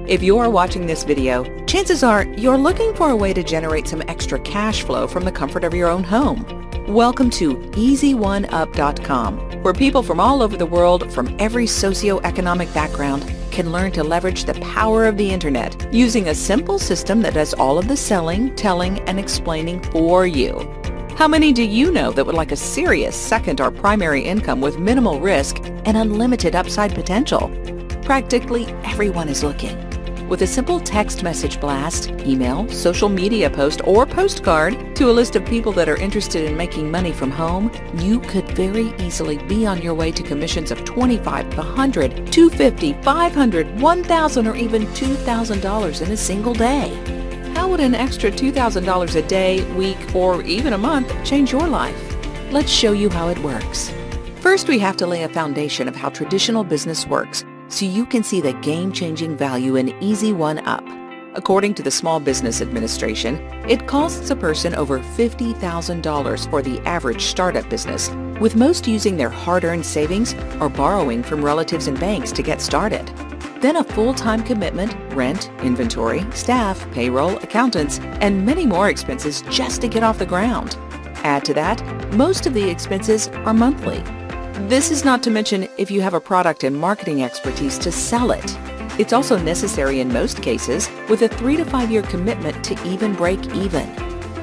If you are watching this video, chances are you're looking for a way to generate some extra cash flow from the comfort of your own home. Welcome to EasyOneUp.com, where people from all over the world, from every socioeconomic background, can learn to leverage the power of the internet using a simple system that does all of the selling, telling, and explaining for you. How many do you know that would like a serious second or primary income with minimal risk and unlimited upside potential? Practically everyone is looking. With a simple text message blast, email, social media post, or postcard to a list of people that are interested in making money from home, you could very easily be on your way to commissions of $25, $100, $250, $500, $1,000, or even $2,000 in a single day. How would an extra $2,000 a day, week, or even a month change your life? Let's show you how it works. First, we have to lay a foundation of how traditional business works, so you can see the game-changing value in Easy One Up. According to the Small Business Administration, it costs a person over $50,000 for the average startup business, with most using their hard-earned savings or borrowing from relatives and banks to get started. Then a full-time commitment, rent, inventory, staff, payroll, accountants, and many more expenses just to get off the ground. Add to that, most of the expenses are monthly. This is not to mention if you have a product and marketing expertise to sell it. It's also necessary in most cases with a 3 to 5 year commitment to even break even.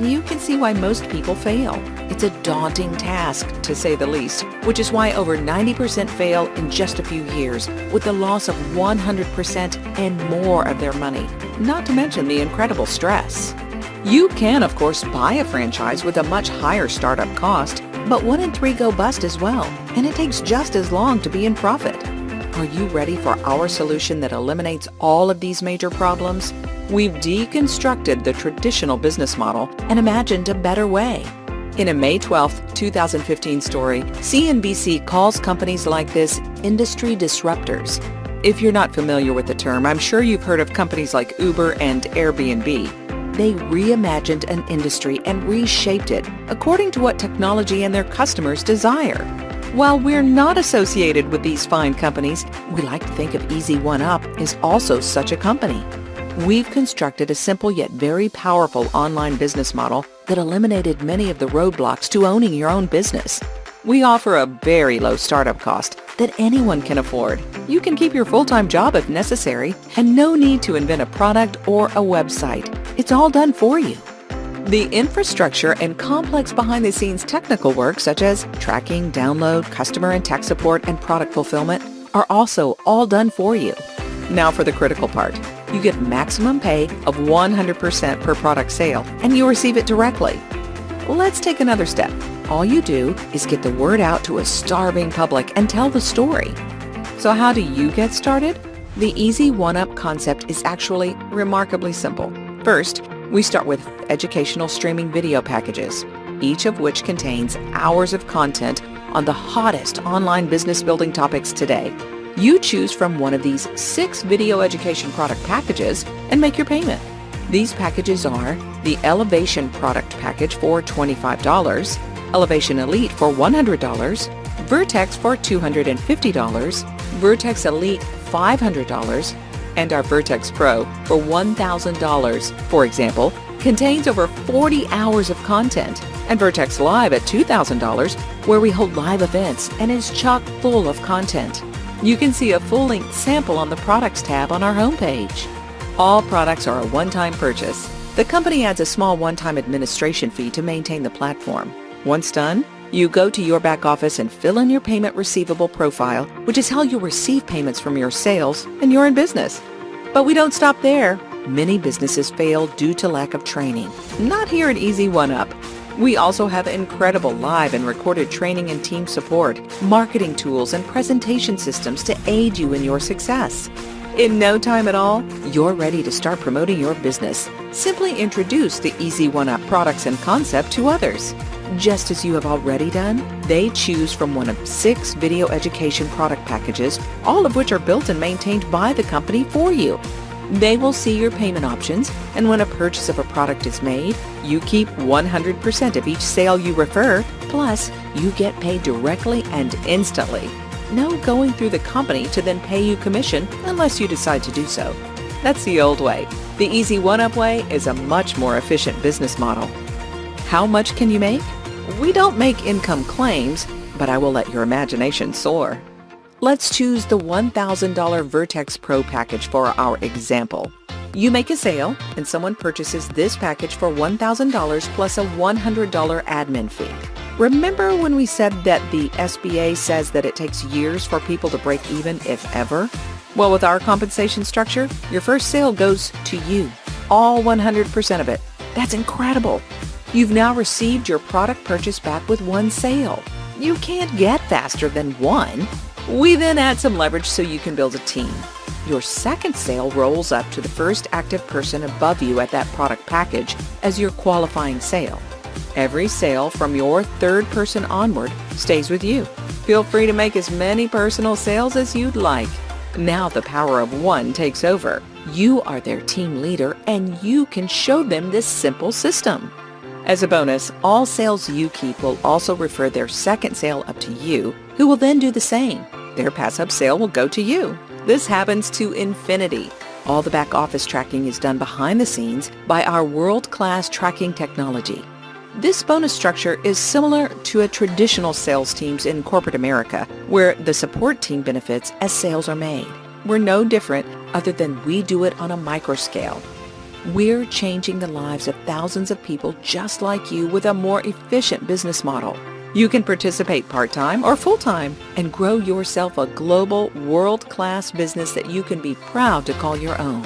You can see why most people fail. It's a daunting task, to say the least, which is why over 90% fail in just a few years, with the loss of 100% and more of their money, not to mention the incredible stress. You can, of course, buy a franchise with a much higher startup cost, but 1 in 3 go bust as well, and it takes just as long to be in profit. Are you ready for our solution that eliminates all of these major problems? We've deconstructed the traditional business model and imagined a better way. In a May 12, 2015 story, CNBC calls companies like this industry disruptors. If you're not familiar with the term, I'm sure you've heard of companies like Uber and Airbnb. They reimagined an industry and reshaped it according to what technology and their customers desire. While we're not associated with these fine companies, we like to think of Easy One Up as also such a company. We've constructed a simple yet very powerful online business model that eliminated many of the roadblocks to owning your own business. We offer a very low startup cost that anyone can afford. You can keep your full-time job if necessary, and no need to invent a product or a website. It's all done for you. The infrastructure and complex behind-the-scenes technical work, such as tracking, download, customer and tech support, and product fulfillment, are also all done for you. Now for the critical part. You get maximum pay of 100% per product sale, and you receive it directly. Let's take another step. All you do is get the word out to a starving public and tell the story. So how do you get started? The Easy One Up concept is actually remarkably simple. First, we start with educational streaming video packages, each of which contains hours of content on the hottest online business building topics today. You choose from one of these 6 video education product packages and make your payment. These packages are the Elevation product package for $25, Elevation Elite for $100, Vertex for $250, Vertex Elite $500, and our Vertex Pro for $1,000, for example, contains over 40 hours of content, and Vertex Live at $2,000, where we hold live events and is chock full of content. You can see a full-length sample on the Products tab on our homepage. All products are a one-time purchase. The company adds a small one-time administration fee to maintain the platform. Once done, you go to your back office and fill in your payment receivable profile, which is how you'll receive payments from your sales, and you're in business. But we don't stop there. Many businesses fail due to lack of training. Not here at Easy One Up. We also have incredible live and recorded training and team support, marketing tools, and presentation systems to aid you in your success. In no time at all, you're ready to start promoting your business. Simply introduce the Easy One Up products and concept to others. Just as you have already done, they choose from one of 6 video education product packages, all of which are built and maintained by the company for you. They will see your payment options, and when a purchase of a product is made, you keep 100% of each sale you refer, plus you get paid directly and instantly. No going through the company to then pay you commission unless you decide to do so. That's the old way. The Easy One Up way is a much more efficient business model. How much can you make? We don't make income claims, but I will let your imagination soar. Let's choose the $1,000 Vertex Pro package for our example. You make a sale, and someone purchases this package for $1,000 plus a $100 admin fee. Remember when we said that the SBA says that it takes years for people to break even, if ever? Well, with our compensation structure, your first sale goes to you, all 100% of it. That's incredible. You've now received your product purchase back with one sale. You can't get faster than one. We then add some leverage so you can build a team. Your second sale rolls up to the first active person above you at that product package as your qualifying sale. Every sale from your third person onward stays with you. Feel free to make as many personal sales as you'd like. Now the power of one takes over. You are their team leader and you can show them this simple system. As a bonus, all sales you keep will also refer their second sale up to you, who will then do the same. Their pass-up sale will go to you. This happens to infinity. All the back office tracking is done behind the scenes by our world-class tracking technology. This bonus structure is similar to a traditional sales teams in corporate America, where the support team benefits as sales are made. We're no different other than we do it on a micro scale. We're changing the lives of thousands of people just like you with a more efficient business model. You can participate part-time or full-time and grow yourself a global, world-class business that you can be proud to call your own.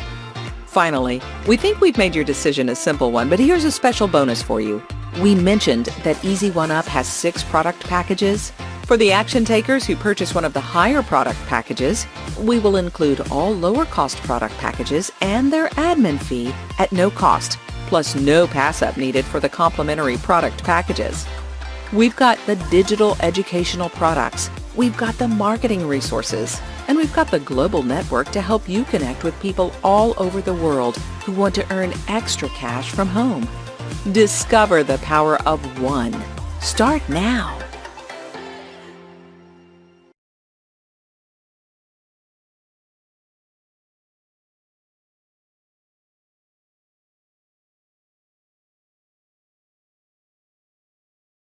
Finally, we think we've made your decision a simple one, but here's a special bonus for you. We mentioned that Easy One Up has 6 product packages. For the action takers who purchase one of the higher product packages, we will include all lower cost product packages and their admin fee at no cost, plus no pass-up needed for the complimentary product packages. We've got the digital educational products, we've got the marketing resources, and we've got the global network to help you connect with people all over the world who want to earn extra cash from home. Discover the power of one. Start now.